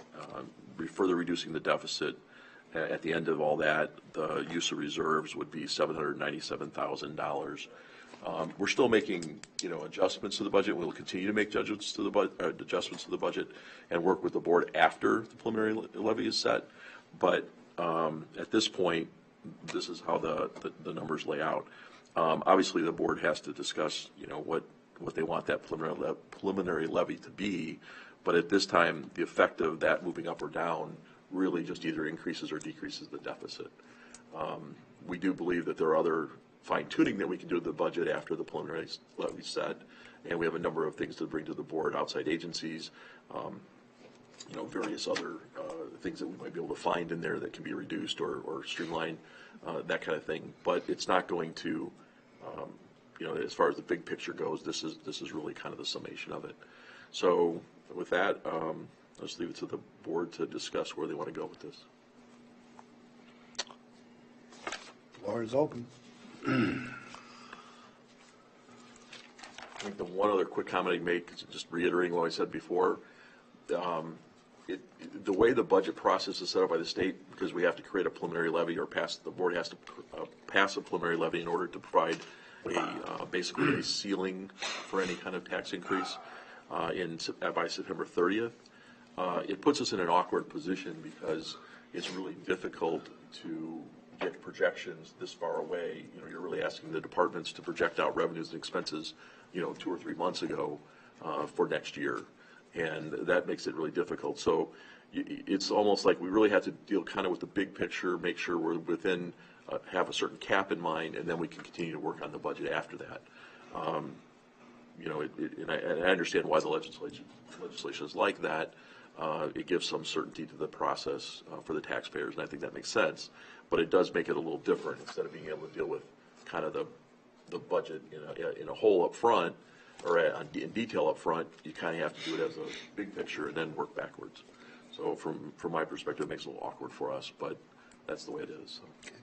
further reducing the deficit. At the end of all that, the use of reserves would be $797,000. We're still making, adjustments to the budget. We'll continue to make adjustments to the budget and work with the board after the preliminary levy is set. But at this point, this is how the numbers lay out. Obviously, the board has to discuss, what they want that preliminary levy to be. But at this time, the effect of that moving up or down really just either increases or decreases the deficit. We do believe that there are other fine-tuning that we can do to the budget after the preliminary levy set, and we have a number of things to bring to the board, outside agencies, various other things that we might be able to find in there that can be reduced or streamlined, that kind of thing. But it's not going to, as far as the big picture goes, this is really kind of the summation of it. So with that, let's leave it to the board to discuss where they want to go with this.
Floor is open.
I think the one other quick comment I'd make, just reiterating what I said before, the way the budget process is set up by the state, because we have to create a preliminary levy or the board has to pass a preliminary levy in order to provide basically a ceiling for any kind of tax increase by September 30th. It puts us in an awkward position because it's really difficult to get projections this far away. You're really asking the departments to project out revenues and expenses, 2 or 3 months ago for next year, and that makes it really difficult. So it's almost like we really have to deal kind of with the big picture, make sure we're within, have a certain cap in mind, and then we can continue to work on the budget after that. And I understand why the legislation is like that. It gives some certainty to the process for the taxpayers, and I think that makes sense. But it does make it a little different. Instead of being able to deal with kind of the budget in a whole up front or in detail up front, you kind of have to do it as a big picture and then work backwards. So from my perspective, it makes it a little awkward for us, but that's the way it is. So.
Okay.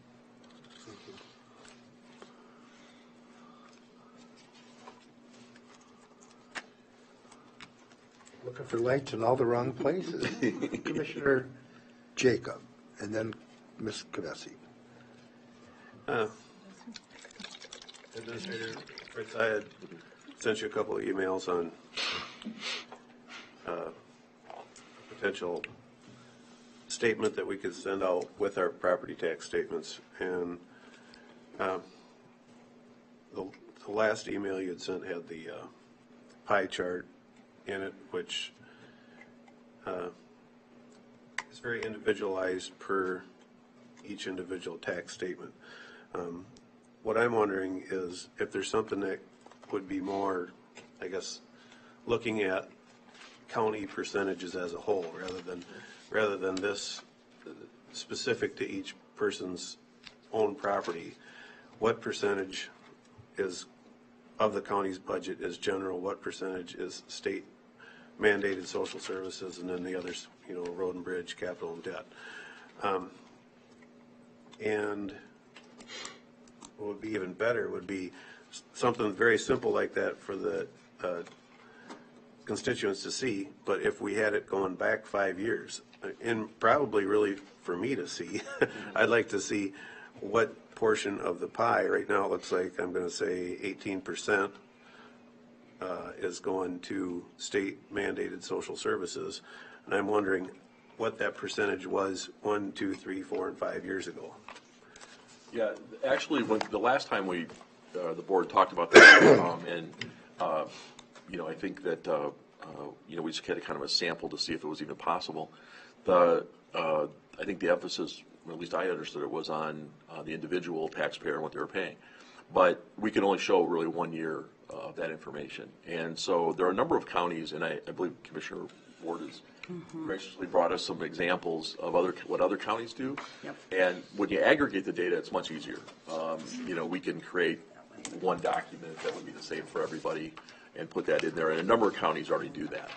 Looking for lights in all the wrong places. Commissioner Jacob, and then Ms. Kavesi.
Administrator Fritz, I had sent you a couple of emails on potential statement that we could send out with our property tax statements. And the last email you had sent had the pie chart in it, which is very individualized per each individual tax statement. What I'm wondering is if there's something that would be more, I guess, looking at county percentages as a whole rather than this specific to each person's own property. What percentage is of the county's budget is general? What percentage is state mandated social services, and then the others, road and bridge, capital and debt? And what would be even better would be something very simple like that for the constituents to see, but if we had it going back 5 years, and probably really for me to see, I'd like to see what portion of the pie. Right now it looks like, I'm going to say 18% is going to state mandated social services, and I'm wondering what that percentage was 1, 2, 3, 4, and 5 years ago.
Yeah, actually, the last time we the board talked about that, I think that, we just had a kind of a sample to see if it was even possible. I think the emphasis, at least I understood it, was on the individual taxpayer and what they were paying. But we can only show really 1 year of that information. And so there are a number of counties, and I believe Commissioner Ward has graciously brought us some examples of what other counties do.
Yep.
And when you aggregate the data, it's much easier. We can create one document that would be the same for everybody and put that in there. And a number of counties already do that.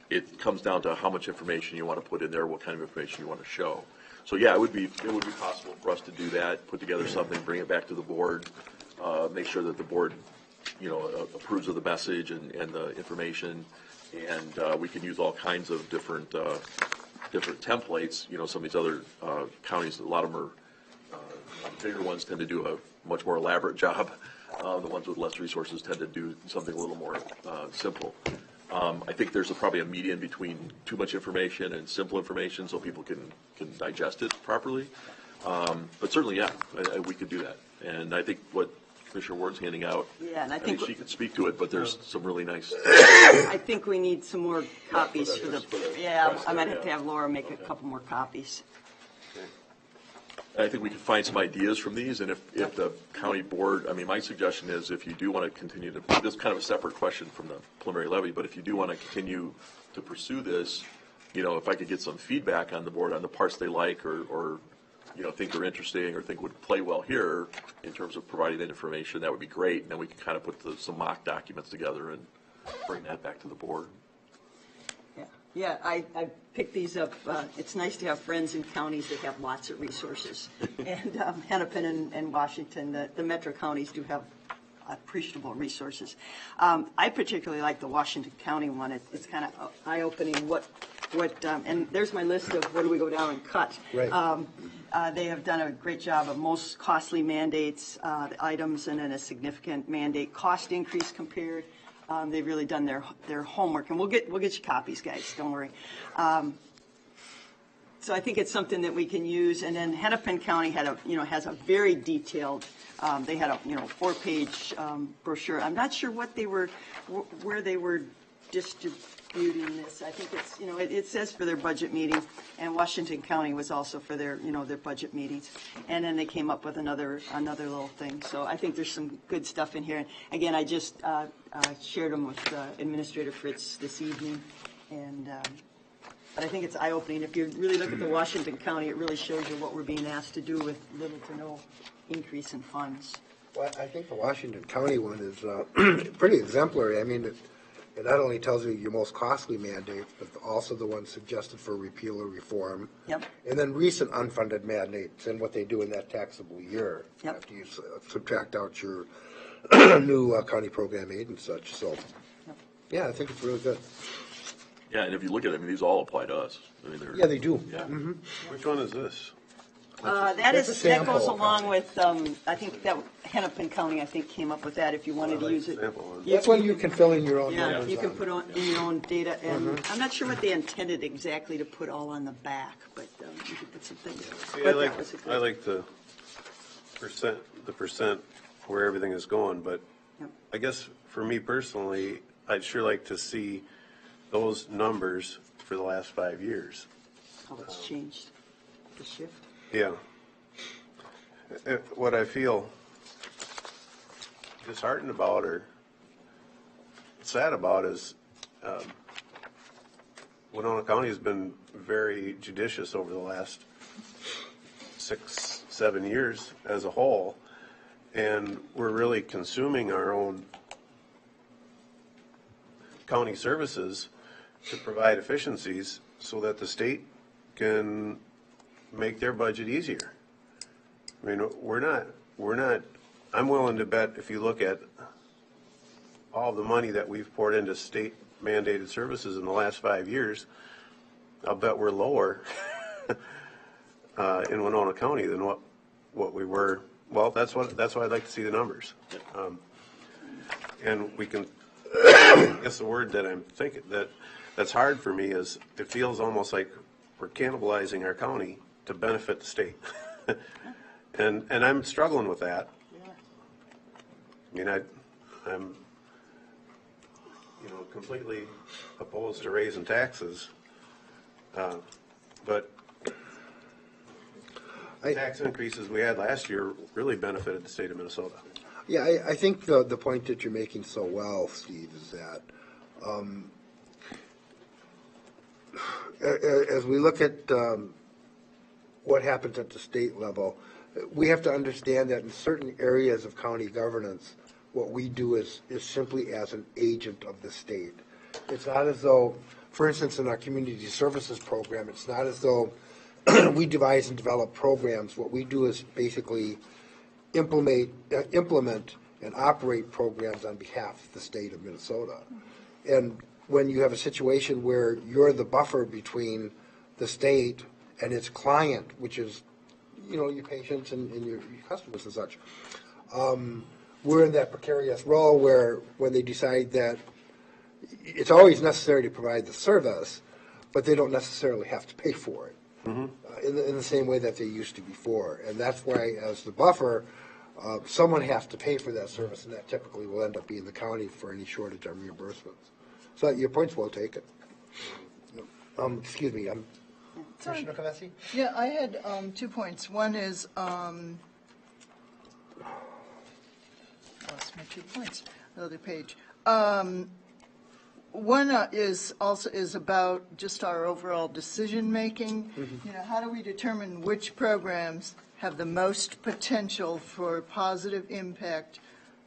It comes down to how much information you want to put in there, what kind of information you want to show. So yeah, it would be possible for us to do that, put together something, bring it back to the board, make sure that the board, approves of the message and the information, and we can use all kinds of different templates. Some of these other counties, a lot of them are bigger ones tend to do a much more elaborate job. The ones with less resources tend to do something a little more simple. I think there's probably a median between too much information and simple information, so people can digest it properly. But certainly, yeah, we could do that. And I think what Commissioner Ward's handing out,
Yeah, and I
I
think
mean, she could speak to it, but there's some really nice.
I think we need some more copies for the, yeah, I might have to have Laura make a couple more copies.
I think we can find some ideas from these, and if the county board, my suggestion is if you do want to continue to, this is kind of a separate question from the preliminary levy, but if you do want to continue to pursue this, if I could get some feedback on the board on the parts they like or think are interesting or think would play well here in terms of providing that information, that would be great. And then we can kind of put some mock documents together and bring that back to the board.
Yeah, I picked these up. It's nice to have friends in counties that have lots of resources. And Hennepin and Washington, the metro counties do have appreciable resources. I particularly like the Washington County one. It's kind of eye-opening and there's my list of what do we go down and cut.
Right.
They have done a great job of most costly mandates, the items, and then a significant mandate cost increase compared. They've really done their homework, and we'll get you copies, guys. Don't worry. So I think it's something that we can use. And then Hennepin County has a very detailed. They had a 4-page brochure. I'm not sure where they were distributing this. I think it's it says for their budget meeting, and Washington County was also for their their budget meetings. And then they came up with another little thing. So I think there's some good stuff in here. And again, I just shared them with Administrator Fritz this evening, and but I think it's eye-opening. If you really look at the Washington County, it really shows you what we're being asked to do with little to no increase in funds.
Well, I think the Washington County one is pretty exemplary. I mean, it not only tells you your most costly mandates, but also the ones suggested for repeal or reform.
Yep.
And then recent unfunded mandates and what they do in that taxable year.
Yep.
After you subtract out your new county program aid and such. So, yeah, I think it's really good.
Yeah, and if you look at it, these all apply to us.
Yeah, they do.
Yeah.
Mm-hmm.
Which one is this?
That's a
That
sample
goes along
copy.
with I think that Hennepin County came up with that if you wanted to use it.
That's when you can fill in your own
Yeah,
numbers
you can
on.
put in your own data, and I'm not sure what they intended exactly to put all on the back, but you could put some things.
See,
But that was a good-
I like the percent where everything is going, but
Yep.
I guess for me personally, I'd sure like to see those numbers for the last 5 years.
How it's changed, the shift.
Yeah. What I feel disheartened about or sad about is Winona County has been very judicious over the last 6-7 years as a whole, and we're really consuming our own county services to provide efficiencies so that the state can make their budget easier. I mean, we're not, I'm willing to bet if you look at all the money that we've poured into state mandated services in the last 5 years, I'll bet we're lower in Winona County than what we were. Well, that's why I'd like to see the numbers. And we can, I guess the word that I'm thinking that's hard for me is it feels almost like we're cannibalizing our county to benefit the state. And I'm struggling with that. mean, I'm, completely opposed to raising taxes, but the tax increases we had last year really benefited the state of Minnesota.
Yeah, I think the point that you're making so well, Steve, is that as we look at what happens at the state level, we have to understand that in certain areas of county governance, what we do is simply as an agent of the state. It's not as though, for instance, in our community services program, it's not as though we devise and develop programs. What we do is basically implement and operate programs on behalf of the state of Minnesota. And when you have a situation where you're the buffer between the state and its client, which is, your patients and your customers and such, we're in that precarious role where when they decide that it's always necessary to provide the service, but they don't necessarily have to pay for it in the same way that they used to before. And that's why, as the buffer, someone has to pay for that service, and that typically will end up being the county for any shortage on reimbursements. So your point's well taken. Excuse me, Commissioner Kavesi?
Yeah, I had 2 points. One is, lost my 2 points, the other page. One is about just our overall decision-making. How do we determine which programs have the most potential for positive impact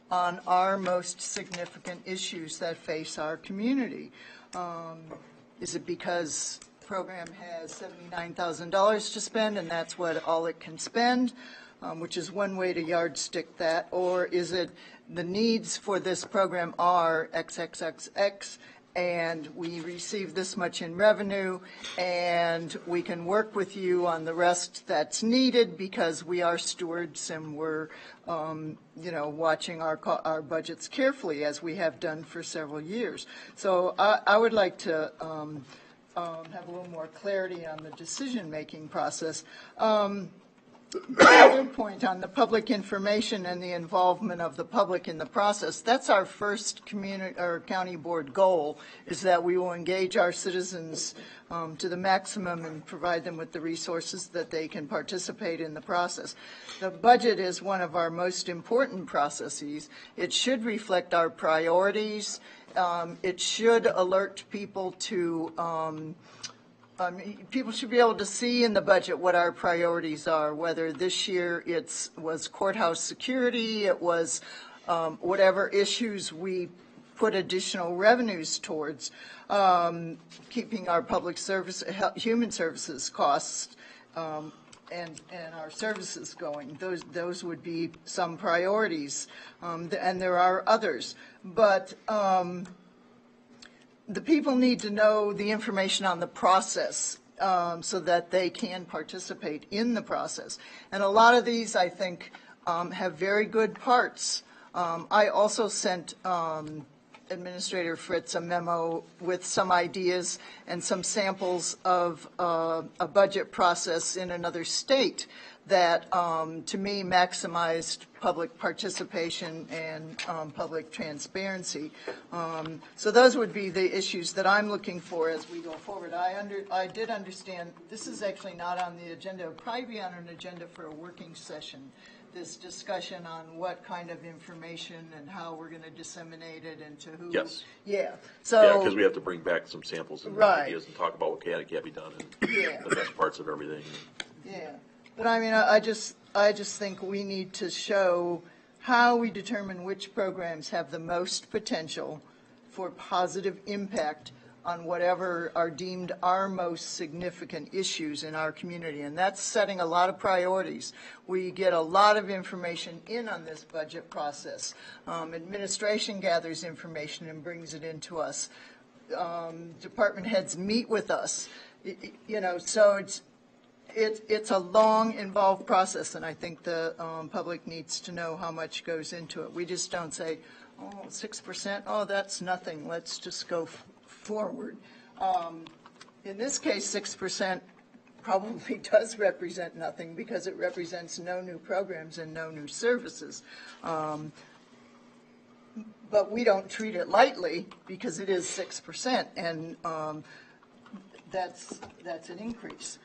on our most significant issues that face our community? Is it because program has $79,000 to spend and that's all it can spend, which is one way to yardstick that? Or is it the needs for this program are XXXX and we receive this much in revenue and we can work with you on the rest that's needed because we are stewards and we're watching our budgets carefully as we have done for several years. So I would like to have a little more clarity on the decision-making process. The other point on the public information and the involvement of the public in the process, that's our first community or county board goal, is that we will engage our citizens to the maximum and provide them with the resources that they can participate in the process. The budget is one of our most important processes. It should reflect our priorities. It should alert people to people should be able to see in the budget what our priorities are, whether this year it was courthouse security, it was whatever issues we put additional revenues towards, keeping our public service, human services costs and our services going. Those would be some priorities, and there are others. But the people need to know the information on the process so that they can participate in the process. And a lot of these, I think, have very good parts. I also sent Administrator Fritz a memo with some ideas and some samples of a budget process in another state that, to me, maximized public participation and public transparency. So those would be the issues that I'm looking for as we go forward. I did understand this is actually not on the agenda. It would probably be on an agenda for a working session, this discussion on what kind of information and how we're going to disseminate it and to who.
Yes.
Yeah.
Yeah, because we have to bring back some samples and
Right.
ideas and talk about what can and can't be done and
Yeah.
the best parts of everything.
Yeah, but I mean, I just think we need to show how we determine which programs have the most potential for positive impact on whatever are deemed our most significant issues in our community. And that's setting a lot of priorities. We get a lot of information in on this budget process. Administration gathers information and brings it into us. Department heads meet with us. So it's a long, involved process, and I think the public needs to know how much goes into it. We just don't say, 6%, that's nothing, let's just go forward. In this case, 6% probably does represent nothing because it represents no new programs and no new services. but we don't treat it lightly because it is 6%, and that's an increase.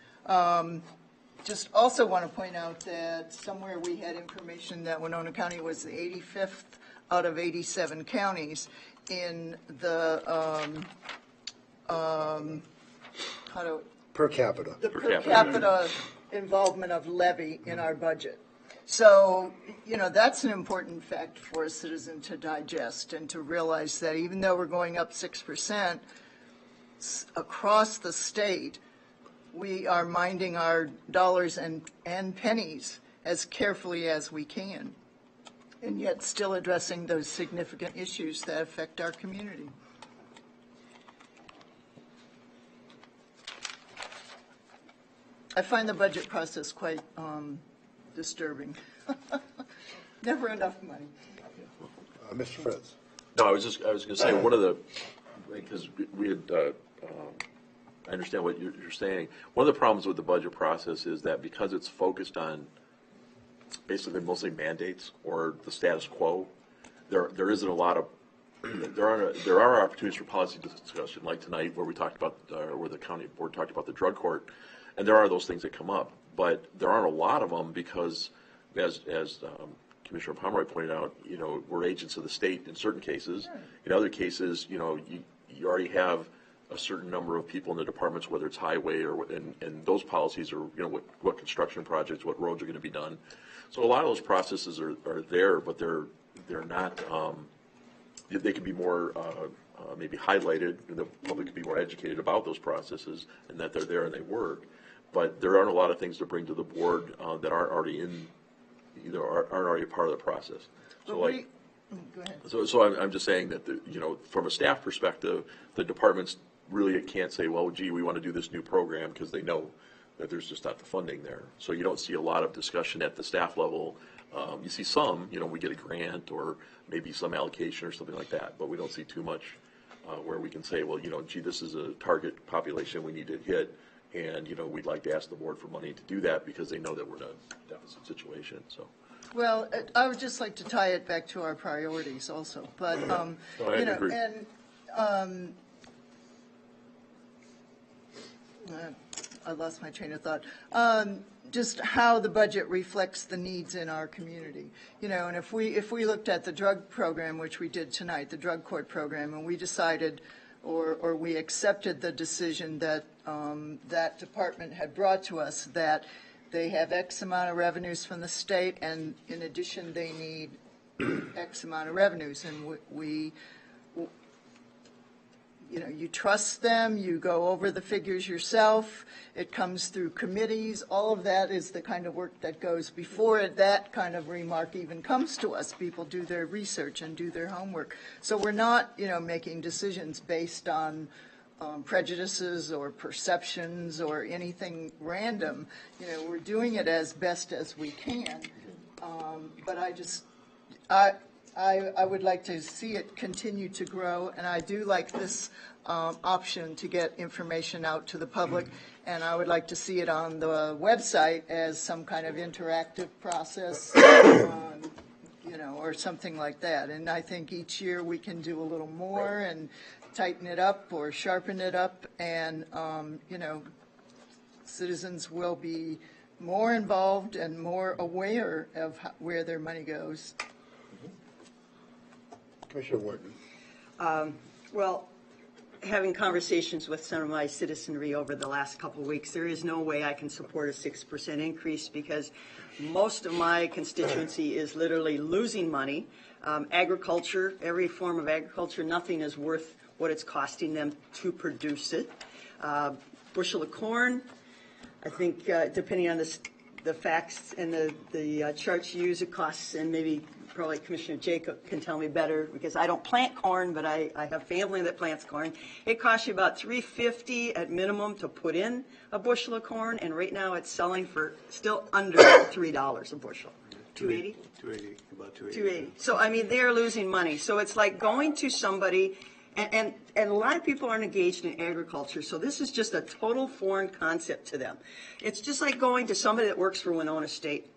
Just also want to point out that somewhere we had information that Winona County was the 85th out of 87 counties in the
Per capita.
the per capita involvement of levy in our budget. So, that's an important fact for a citizen to digest and to realize that even though we're going up 6% across the state, we are minding our dollars and pennies as carefully as we can, and yet still addressing those significant issues that affect our community. I find the budget process quite disturbing. Never enough money.
Mr. Fritz.
No, I was going to say, one of the, because we had, I understand what you're saying. One of the problems with the budget process is that because it's focused on basically mostly mandates or the status quo, there isn't a lot of, there are opportunities for policy discussion, like tonight where we talked about, where the county board talked about the drug court, and there are those things that come up, but there aren't a lot of them because, as Commissioner Pomeroy pointed out, we're agents of the state in certain cases. In other cases, you already have a certain number of people in the departments, whether it's highway or, and those policies are, what construction projects, what roads are going to be done. So a lot of those processes are there, but they're not, they could be more maybe highlighted, and the public could be more educated about those processes and that they're there and they work. But there aren't a lot of things to bring to the board that aren't already aren't already a part of the process. So
Go ahead.
So I'm just saying that from a staff perspective, the departments really can't say, well, gee, we want to do this new program, because they know that there's just not the funding there. So you don't see a lot of discussion at the staff level. You see some, we get a grant or maybe some allocation or something like that, but we don't see too much where we can say, well, gee, this is a target population we need to hit, and we'd like to ask the board for money to do that because they know that we're in a deficit situation. So.
Well, I would just like to tie it back to our priorities also, but,
I agree.
and, I lost my train of thought. Just how the budget reflects the needs in our community. And if we looked at the drug program, which we did tonight, the drug court program, and we decided or we accepted the decision that that department had brought to us, that they have X amount of revenues from the state, and in addition, they need X amount of revenues, and we you trust them, you go over the figures yourself, it comes through committees, all of that is the kind of work that goes before that kind of remark even comes to us. People do their research and do their homework. So we're not, making decisions based on prejudices or perceptions or anything random. We're doing it as best as we can. But I would like to see it continue to grow, and I do like this option to get information out to the public, and I would like to see it on the website as some kind of interactive process, or something like that. And I think each year we can do a little more and tighten it up or sharpen it up, and, citizens will be more involved and more aware of where their money goes.
Commissioner Wharton.
Well, having conversations with some of my citizenry over the last couple of weeks, there is no way I can support a 6% increase because most of my constituency is literally losing money. Agriculture, every form of agriculture, nothing is worth what it's costing them to produce it. Bushel of corn, I think depending on the facts and the charts you use, it costs, and maybe probably Commissioner Jacob can tell me better because I don't plant corn, but I have family that plants corn. It costs you about $3.50 at minimum to put in a bushel of corn, and right now it's selling for still under $3 a bushel. $2.80?
$2.80, about $2.80.
$2.80. So, they're losing money. So it's like going to somebody, and a lot of people aren't engaged in agriculture, so this is just a total foreign concept to them. It's just like going to somebody that works for Winona State.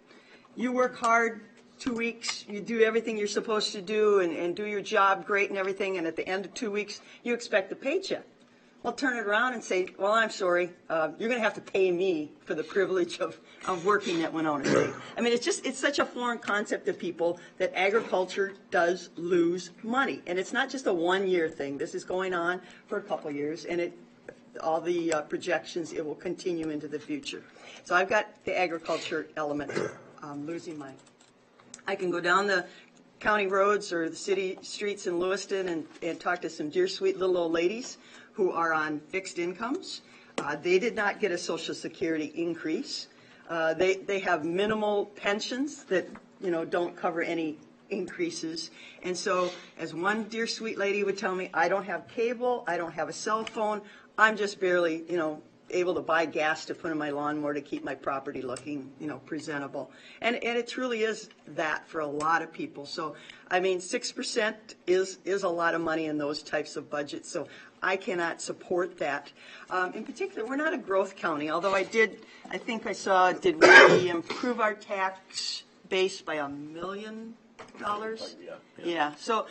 You work hard 2 weeks, you do everything you're supposed to do and do your job great and everything, and at the end of 2 weeks, you expect a paycheck. Well, turn it around and say, well, I'm sorry, you're going to have to pay me for the privilege of working at Winona State. I mean, it's such a foreign concept to people that agriculture does lose money. And it's not just a 1-year thing. This is going on for a couple of years, and all the projections, it will continue into the future. So I've got the agriculture element losing money. I can go down the county roads or the city streets in Lewiston and talk to some dear sweet little old ladies who are on fixed incomes. They did not get a Social Security increase. They have minimal pensions that, don't cover any increases. And so, as one dear sweet lady would tell me, I don't have cable, I don't have a cell phone, I'm just barely, able to buy gas to put in my lawnmower to keep my property looking, presentable. And it truly is that for a lot of people. So, 6% is a lot of money in those types of budgets. So I cannot support that. In particular, we're not a growth county, although did we improve our tax base by $1 million? Yeah. So,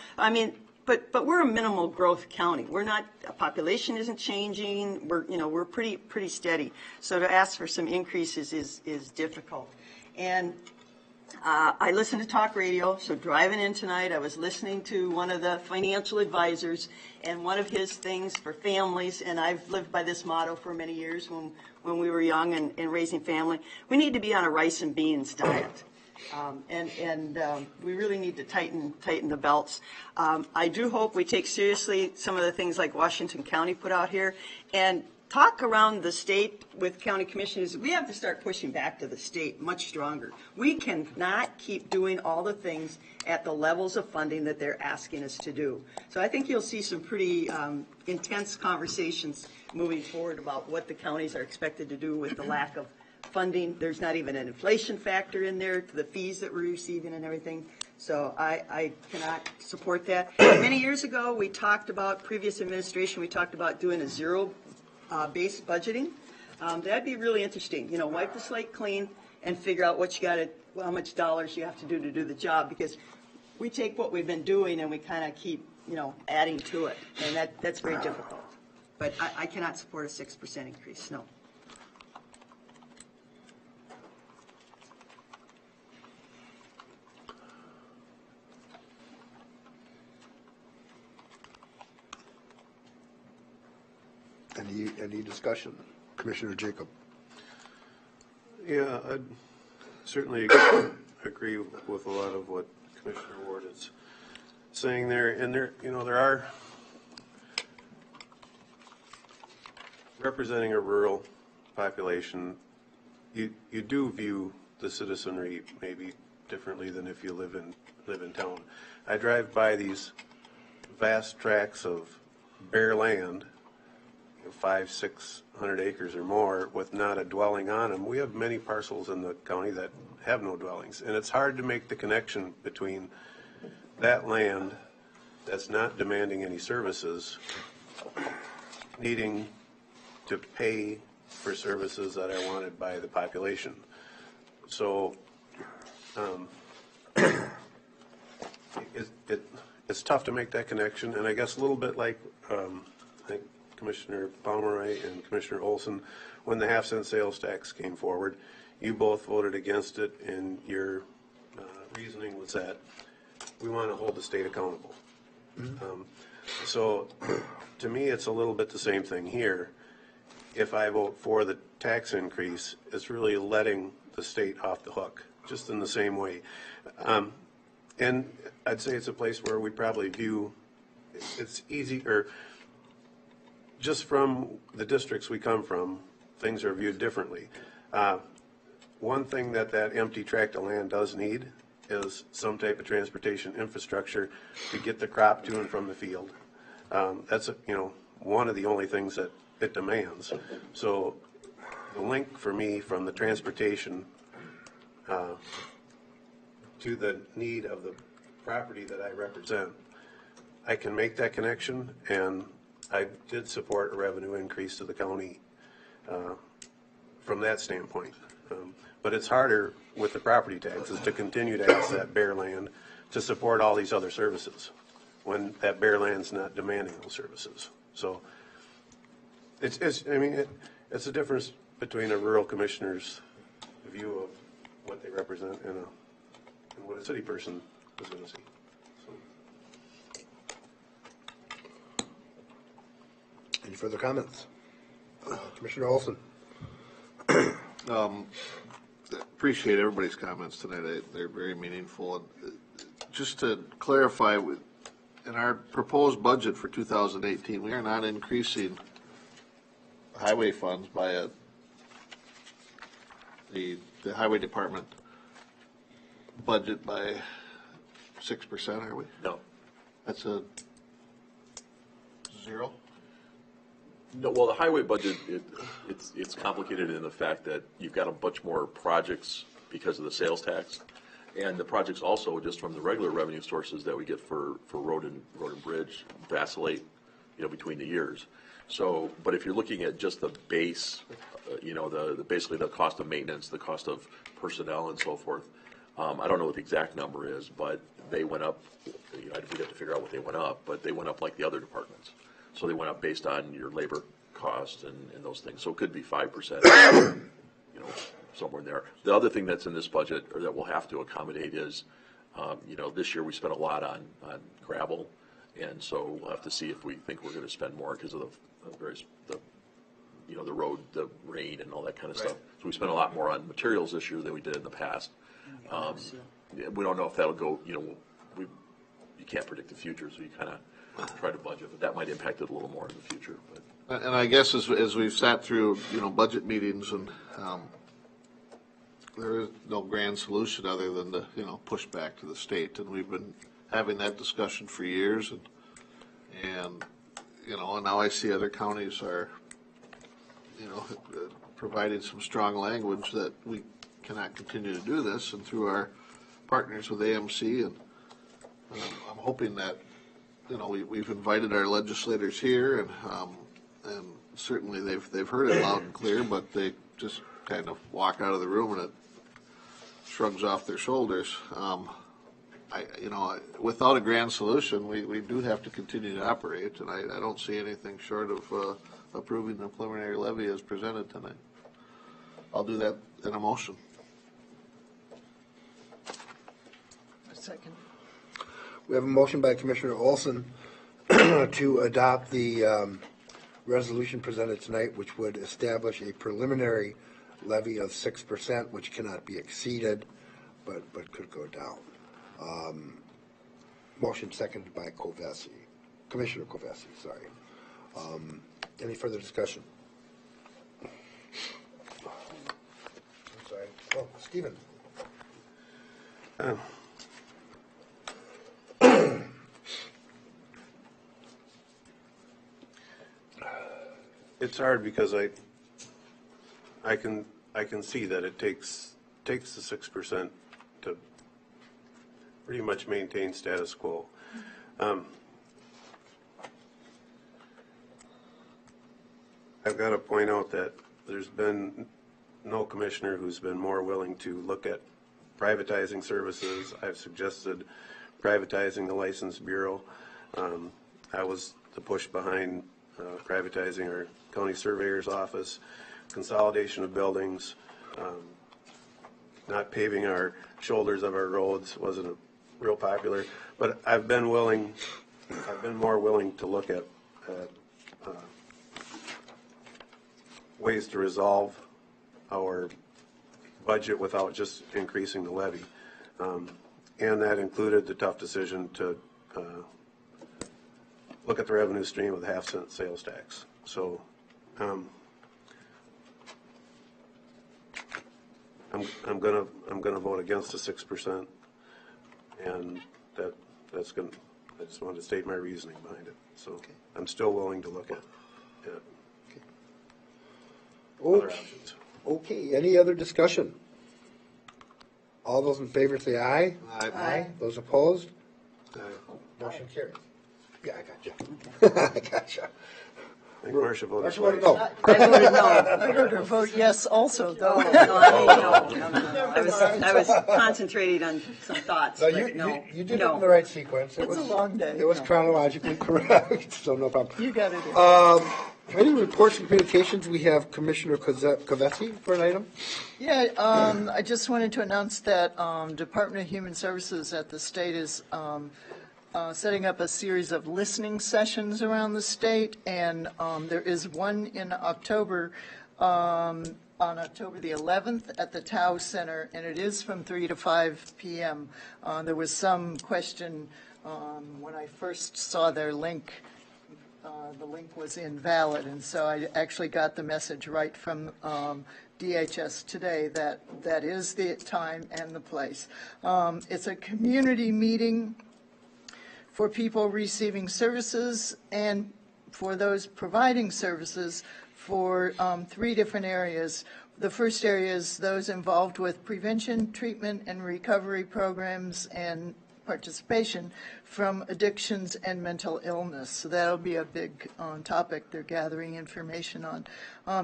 but we're a minimal growth county. We're not, population isn't changing. We're pretty steady. So to ask for some increases is difficult. And I listen to talk radio, so driving in tonight, I was listening to one of the financial advisors, and one of his things for families, and I've lived by this motto for many years when we were young and raising family, we need to be on a rice and beans diet. We really need to tighten the belts. I do hope we take seriously some of the things like Washington County put out here, and talk around the state with county commissioners. We have to start pushing back to the state much stronger. We cannot keep doing all the things at the levels of funding that they're asking us to do. So I think you'll see some pretty intense conversations moving forward about what the counties are expected to do with the lack of funding. There's not even an inflation factor in there to the fees that we're receiving and everything. So I cannot support that. Many years ago, previous administration, we talked about doing a zero-based budgeting. That'd be really interesting. Wipe the slate clean and figure out how much dollars you have to do the job, because we take what we've been doing and we kind of keep, adding to it, and that's very difficult. But I cannot support a 6% increase, no.
Any discussion? Commissioner Jacob.
Yeah, I'd certainly agree with a lot of what Commissioner Ward is saying there. And there are, representing a rural population, you do view the citizenry maybe differently than if you live in town. I drive by these vast tracts of bare land, 500-600 acres or more, with not a dwelling on them. We have many parcels in the county that have no dwellings, and it's hard to make the connection between that land that's not demanding any services needing to pay for services that are wanted by the population. So it's tough to make that connection, and I guess a little bit like I think Commissioner Pomeroy and Commissioner Olson, when the half-cent sales tax came forward, you both voted against it, and your reasoning was that we want to hold the state accountable. So to me, it's a little bit the same thing here. If I vote for the tax increase, it's really letting the state off the hook, just in the same way. And I'd say it's a place where we probably view it's easy, or just from the districts we come from, things are viewed differently. One thing that empty tract of land does need is some type of transportation infrastructure to get the crop to and from the field. That's one of the only things that it demands. So the link for me from the transportation to the need of the property that I represent, I can make that connection, and I did support a revenue increase to the county from that standpoint. But it's harder with the property taxes to continue to ask that bare land to support all these other services when that bare land's not demanding those services. So it's a difference between a rural commissioner's view of what they represent and what a city person is going to see. So.
Any further comments? Commissioner Olson?
Appreciate everybody's comments tonight. They're very meaningful. And just to clarify, in our proposed budget for 2018, we are not increasing highway funds by the highway department budget by 6%, are we?
No.
That's a zero?
No, well, the highway budget, it's complicated in the fact that you've got a bunch more projects because of the sales tax. And the projects also, just from the regular revenue sources that we get for road and bridge, vacillate, between the years. So, but if you're looking at just the base, basically the cost of maintenance, the cost of personnel and so forth, I don't know what the exact number is, but they went up, we'd have to figure out what they went up, but they went up like the other departments. So they went up based on your labor cost and those things. So it could be 5%, somewhere in there. The other thing that's in this budget, or that we'll have to accommodate, is, this year we spent a lot on gravel, and so we'll have to see if we think we're going to spend more because of the road, the rain, and all that kind of stuff. So we spent a lot more on materials this year than we did in the past. We don't know if that'll go. You can't predict the future, so you kind of try to budget, but that might impact it a little more in the future. But.
And I guess as we've sat through, budget meetings, and there is no grand solution other than to, push back to the state. And we've been having that discussion for years, and now I see other counties are, providing some strong language that we cannot continue to do this, and through our partners with AMC, and I'm hoping that, we've invited our legislators here, and certainly they've heard it loud and clear, but they just kind of walk out of the room and it shrugs off their shoulders. Without a grand solution, we do have to continue to operate, and I don't see anything short of approving the preliminary levy as presented tonight. I'll do that in a motion.
A second.
We have a motion by Commissioner Olson to adopt the resolution presented tonight, which would establish a preliminary levy of 6%, which cannot be exceeded, but could go down. Motion seconded by Commissioner Kovesi, sorry. Any further discussion? I'm sorry. Oh, Stephen.
It's hard because I can see that it takes the 6% to pretty much maintain status quo. I've got to point out that there's been no commissioner who's been more willing to look at privatizing services. I've suggested privatizing the License Bureau. I was the push behind privatizing our county surveyor's office, consolidation of buildings, not paving our shoulders of our roads wasn't real popular. But I've been more willing to look at ways to resolve our budget without just increasing the levy. And that included the tough decision to look at the revenue stream with a half-cent sales tax. So I'm gonna vote against the 6%, and that's gonna. I just wanted to state my reasoning behind it. So okay. I'm still willing to look at other options.
Okay, any other discussion? All those in favor say aye.
Aye.
Aye. Those opposed?
Aye.
Motion carries. Yeah, I got you. I got you.
I think Marcia voted
Marcia voted
twice.
no.
I voted no.
I heard her vote yes also, though.
No. I was concentrating on some thoughts,
So
but no.
you did it in the right sequence.
It's a long day.
It was chronologically correct, so no problem.
You got it.
Committee reports and communications, we have Commissioner Kovesi for an item.
Yeah, I just wanted to announce that Department of Human Services at the state is setting up a series of listening sessions around the state, and there is one in October, on October the 11th at the Tao Center, and it is from 3 to 5 p.m. There was some question when I first saw their link. The link was invalid, and so I actually got the message right from DHS today that that is the time and the place. It's a community meeting for people receiving services and for those providing services for 3 different areas. The first area is those involved with prevention, treatment, and recovery programs and participation from addictions and mental illness. So that'll be a big topic they're gathering information on.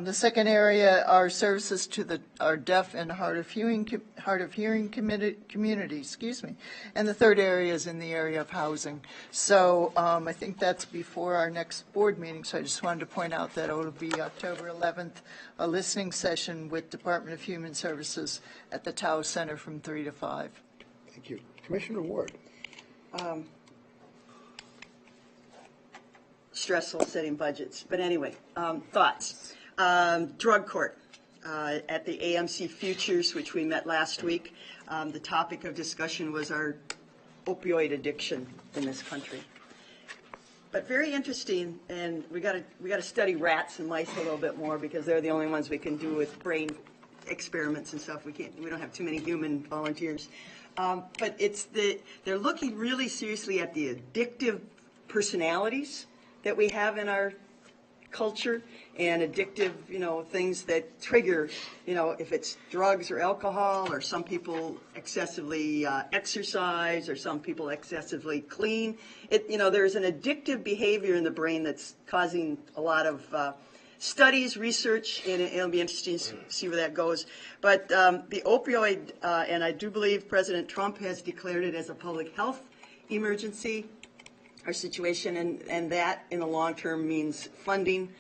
The second area are services to our deaf and hard of hearing community. And the third area is in the area of housing. So I think that's before our next board meeting. So I just wanted to point out that it will be October 11th, a listening session with Department of Human Services at the Tao Center from 3 to 5.
Thank you. Commissioner Ward.
Stressful setting budgets. But anyway, thoughts. Drug court at the AMC Futures, which we met last week. The topic of discussion was our opioid addiction in this country. But very interesting, and we got to study rats and mice a little bit more because they're the only ones we can do with brain experiments and stuff. We don't have too many human volunteers. But they're looking really seriously at the addictive personalities that we have in our culture and addictive, things that trigger, if it's drugs or alcohol, or some people excessively exercise, or some people excessively clean. There's an addictive behavior in the brain that's causing a lot of studies, research, and it'll be interesting to see where that goes. But the opioid, and I do believe President Trump has declared it as a public health emergency, our situation, and that in the long term means funding.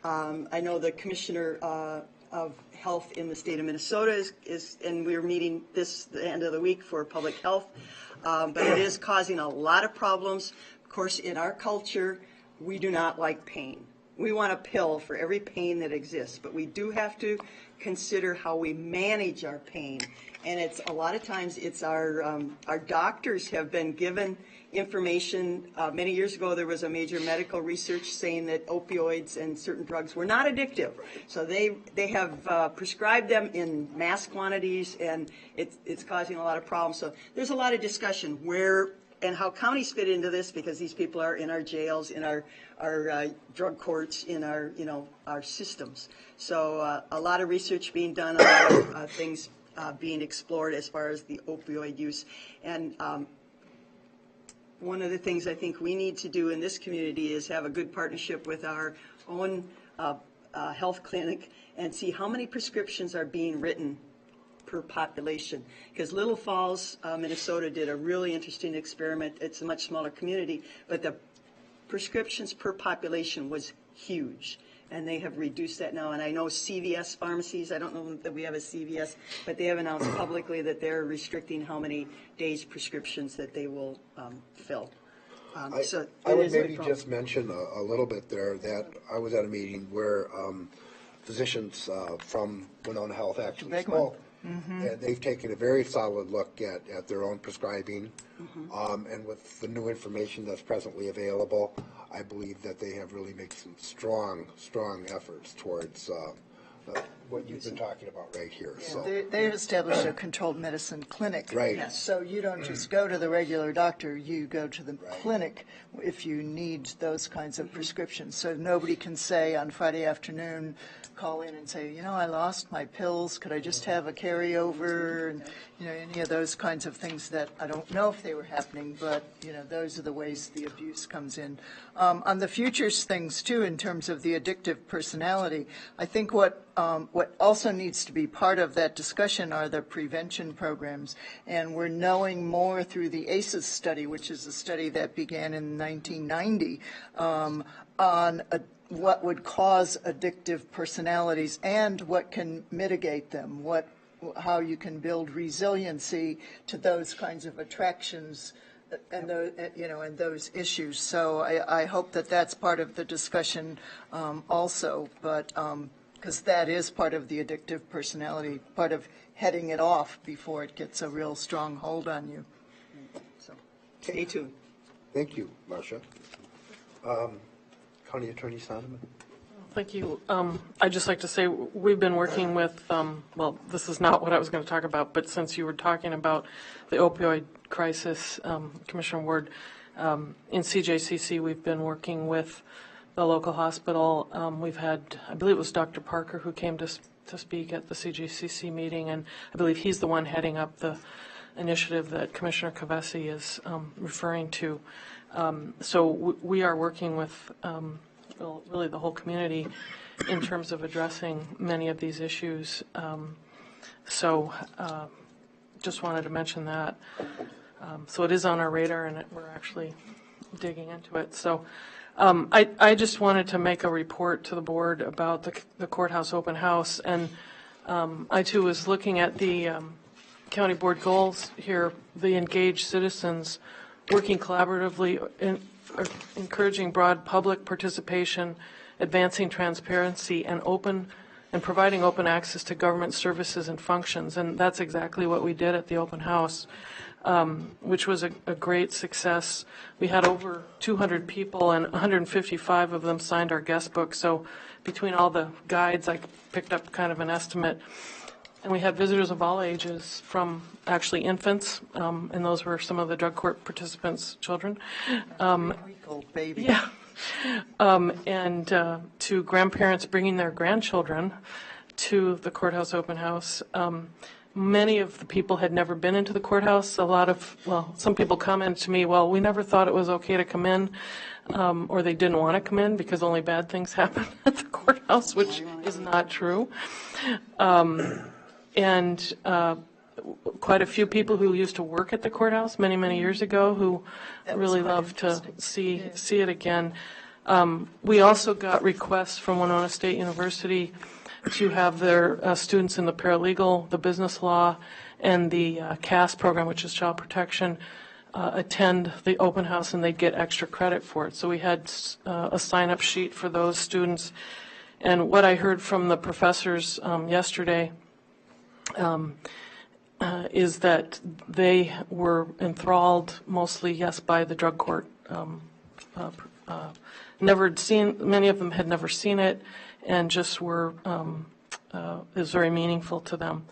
I know the Commissioner of Health in the state of Minnesota is and we're meeting the end of the week for public health, but it is causing a lot of problems. Of course, in our culture, we do not like pain. We want a pill for every pain that exists, but we do have to consider how we manage our pain. And it's a lot of times it's our doctors have been given information. Many years ago, there was a major medical research saying that opioids and certain drugs were not addictive. So they have prescribed them in mass quantities, and it's causing a lot of problems. So there's a lot of discussion where and how counties fit into this, because these people are in our jails, in our drug courts, in our systems. So a lot of research being done, a lot of things being explored as far as the opioid use. And one of the things I think we need to do in this community is have a good partnership with our own health clinic and see how many prescriptions are being written per population. Because Little Falls, Minnesota did a really interesting experiment. It's a much smaller community, but the prescriptions per population was huge. And they have reduced that now. And I know CVS pharmacies, I don't know that we have a CVS, but they have announced publicly that they're restricting how many days prescriptions that they will fill.
I would maybe just mention a little bit there that I was at a meeting where physicians from Winona Health actually spoke. And they've taken a very solid look at their own prescribing. And with the new information that's presently available, I believe that they have really made some strong efforts towards what you've been talking about right here, so.
They established a controlled medicine clinic.
Right.
Yes. So you don't just go to the regular doctor, you go to the clinic if you need those kinds of prescriptions. So nobody can say on Friday afternoon, call in and say, you know, I lost my pills, could I just have a carryover? And, you know, any of those kinds of things that I don't know if they were happening, but, you know, those are the ways the abuse comes in. On the futures things, too, in terms of the addictive personality, I think what also needs to be part of that discussion are the prevention programs. And we're knowing more through the ACEs study, which is a study that began in 1990, on what would cause addictive personalities and what can mitigate them, how you can build resiliency to those kinds of attractions and those, you know, and those issues. So I hope that that's part of the discussion also, but because that is part of the addictive personality, part of heading it off before it gets a real strong hold on you. So,
Stay tuned.
Thank you, Marcia. County Attorney Sonneman.
Thank you. I'd just like to say we've been working with, well, this is not what I was going to talk about, but since you were talking about the opioid crisis, Commissioner Ward, in CJCC, we've been working with the local hospital. We've had, I believe it was Dr. Parker who came to speak at the CJCC meeting, and I believe he's the one heading up the initiative that Commissioner Kavesi is referring to. So we are working with really the whole community in terms of addressing many of these issues. So just wanted to mention that. So it is on our radar, and we're actually digging into it. So I just wanted to make a report to the board about the courthouse open house. And I, too, was looking at the county board goals here, the engaged citizens, working collaboratively, encouraging broad public participation, advancing transparency, and providing open access to government services and functions. And that's exactly what we did at the open house, which was a great success. We had over 200 people, and 155 of them signed our guest book. So between all the guides, I picked up kind of an estimate. And we had visitors of all ages, from actually infants, and those were some of the drug court participants' children.
week-old baby.
Yeah. And to grandparents bringing their grandchildren to the courthouse open house. Many of the people had never been into the courthouse. Some people commented to me, well, we never thought it was okay to come in, or they didn't want to come in because only bad things happen at the courthouse, which is not true. And quite a few people who used to work at the courthouse many, many years ago who really love to see it again. We also got requests from Winona State University to have their students in the paralegal, the business law, and the CAS program, which is child protection, attend the open house, and they'd get extra credit for it. So we had a sign-up sheet for those students. And what I heard from the professors yesterday is that they were enthralled mostly, yes, by the drug court. Many of them had never seen it, and just were, it was very meaningful to them.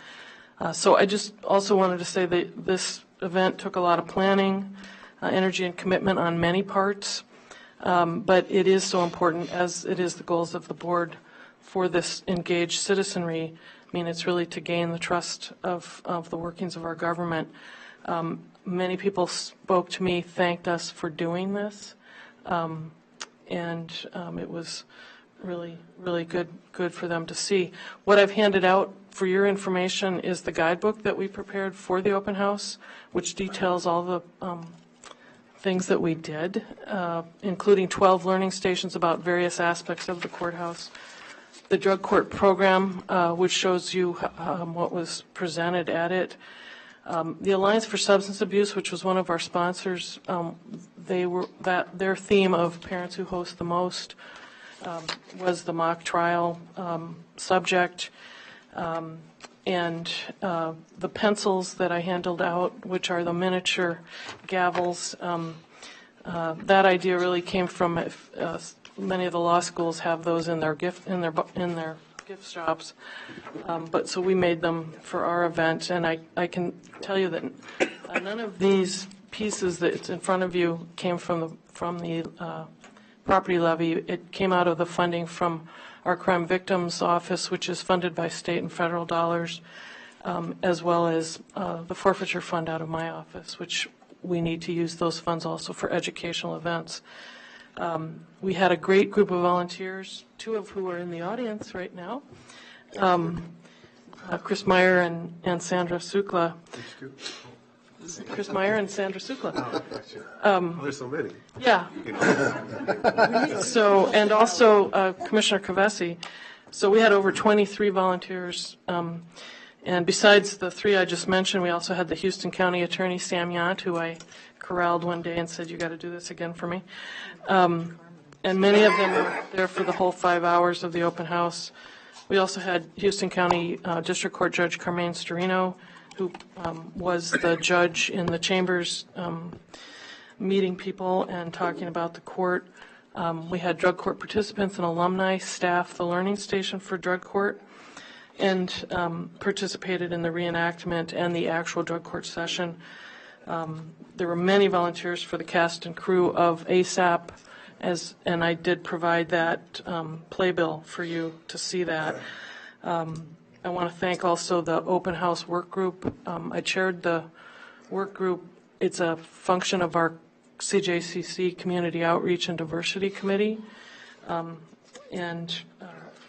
So I just also wanted to say that this event took a lot of planning, energy, and commitment on many parts, but it is so important, as it is the goals of the board, for this engaged citizenry. I mean, it's really to gain the trust of the workings of our government. Many people spoke to me, thanked us for doing this, and it was really, really good for them to see. What I've handed out for your information is the guidebook that we prepared for the open house, which details all the things that we did, including 12 learning stations about various aspects of the courthouse. The drug court program, which shows you what was presented at it. The Alliance for Substance Abuse, which was one of our sponsors, their theme of Parents Who Host the Most was the mock trial subject. And the pencils that I handled out, which are the miniature gavels, that idea really came from many of the law schools have those in their gift shops. But so we made them for our event, and I can tell you that none of these pieces that's in front of you came from the property levy. It came out of the funding from our crime victims office, which is funded by state and federal dollars, as well as the forfeiture fund out of my office, which we need to use those funds also for educational events. We had a great group of volunteers, two of who are in the audience right now, Chris Meyer and Sandra Sukla. Chris Meyer and Sandra Sukla.
There's so many.
Yeah. So, and also Commissioner Kavesi. So we had over 23 volunteers. And besides the three I just mentioned, we also had the Houston County Attorney, Sam Yant, who I corralled one day and said, you got to do this again for me. And many of them were there for the whole 5 hours of the open house. We also had Houston County District Court Judge Carmaine Storino, who was the judge in the chambers, meeting people and talking about the court. We had drug court participants and alumni staff the learning station for drug court, and participated in the reenactment and the actual drug court session. There were many volunteers for the cast and crew of ASAP, and I did provide that playbill for you to see that. I want to thank also the open house work group. I chaired the work group. It's a function of our CJCC Community Outreach and Diversity Committee. And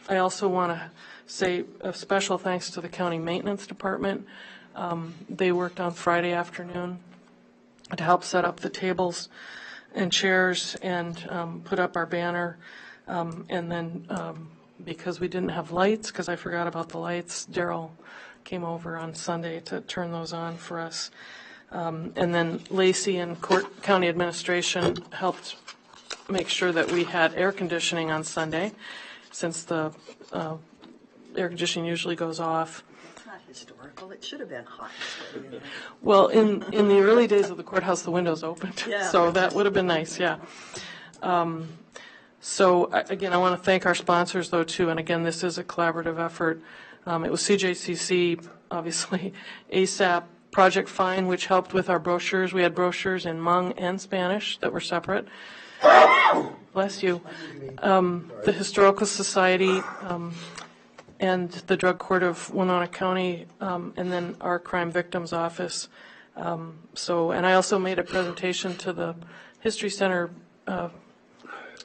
I also want to say a special thanks to the County Maintenance Department. They worked on Friday afternoon to help set up the tables and chairs and put up our banner. And then because we didn't have lights, because I forgot about the lights, Daryl came over on Sunday to turn those on for us. And then Lacey and County Administration helped make sure that we had air conditioning on Sunday, since the air conditioning usually goes off.
It's not historical. It should have been hot.
Well, in the early days of the courthouse, the windows opened,
Yeah.
so that would have been nice, yeah. So again, I want to thank our sponsors, though, too, and again, this is a collaborative effort. It was CJCC, obviously, ASAP, Project Fine, which helped with our brochures. We had brochures in Hmong and Spanish that were separate. Bless you. The Historical Society, and the Drug Court of Winona County, and then our Crime Victims Office. And I also made a presentation to the History Center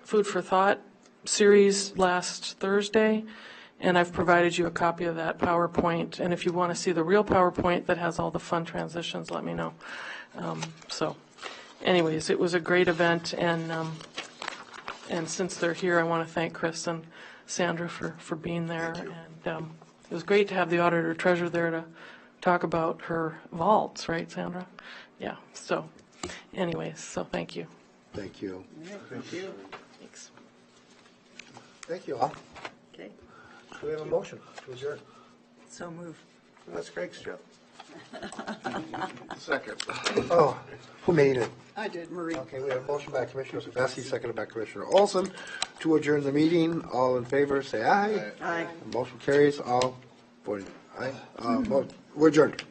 Food for Thought series last Thursday, and I've provided you a copy of that PowerPoint. And if you want to see the real PowerPoint that has all the fun transitions, let me know. So anyways, it was a great event, and since they're here, I want to thank Chris and Sandra for being there. And it was great to have the auditor treasurer there to talk about her vaults, right, Sandra? Yeah, so anyways, so thank you.
Thank you.
Thank you.
Thanks.
Thank you all.
Okay,
Do we have a motion to adjourn?
so move.
That's Craig's job.
Second.
Oh, who made it?
I did.
Marie.
Okay, we have a motion by Commissioner Bessie, seconded by Commissioner Olson to adjourn the meeting. All in favor, say aye.
Aye.
Motion carries. All voting aye. We're adjourned.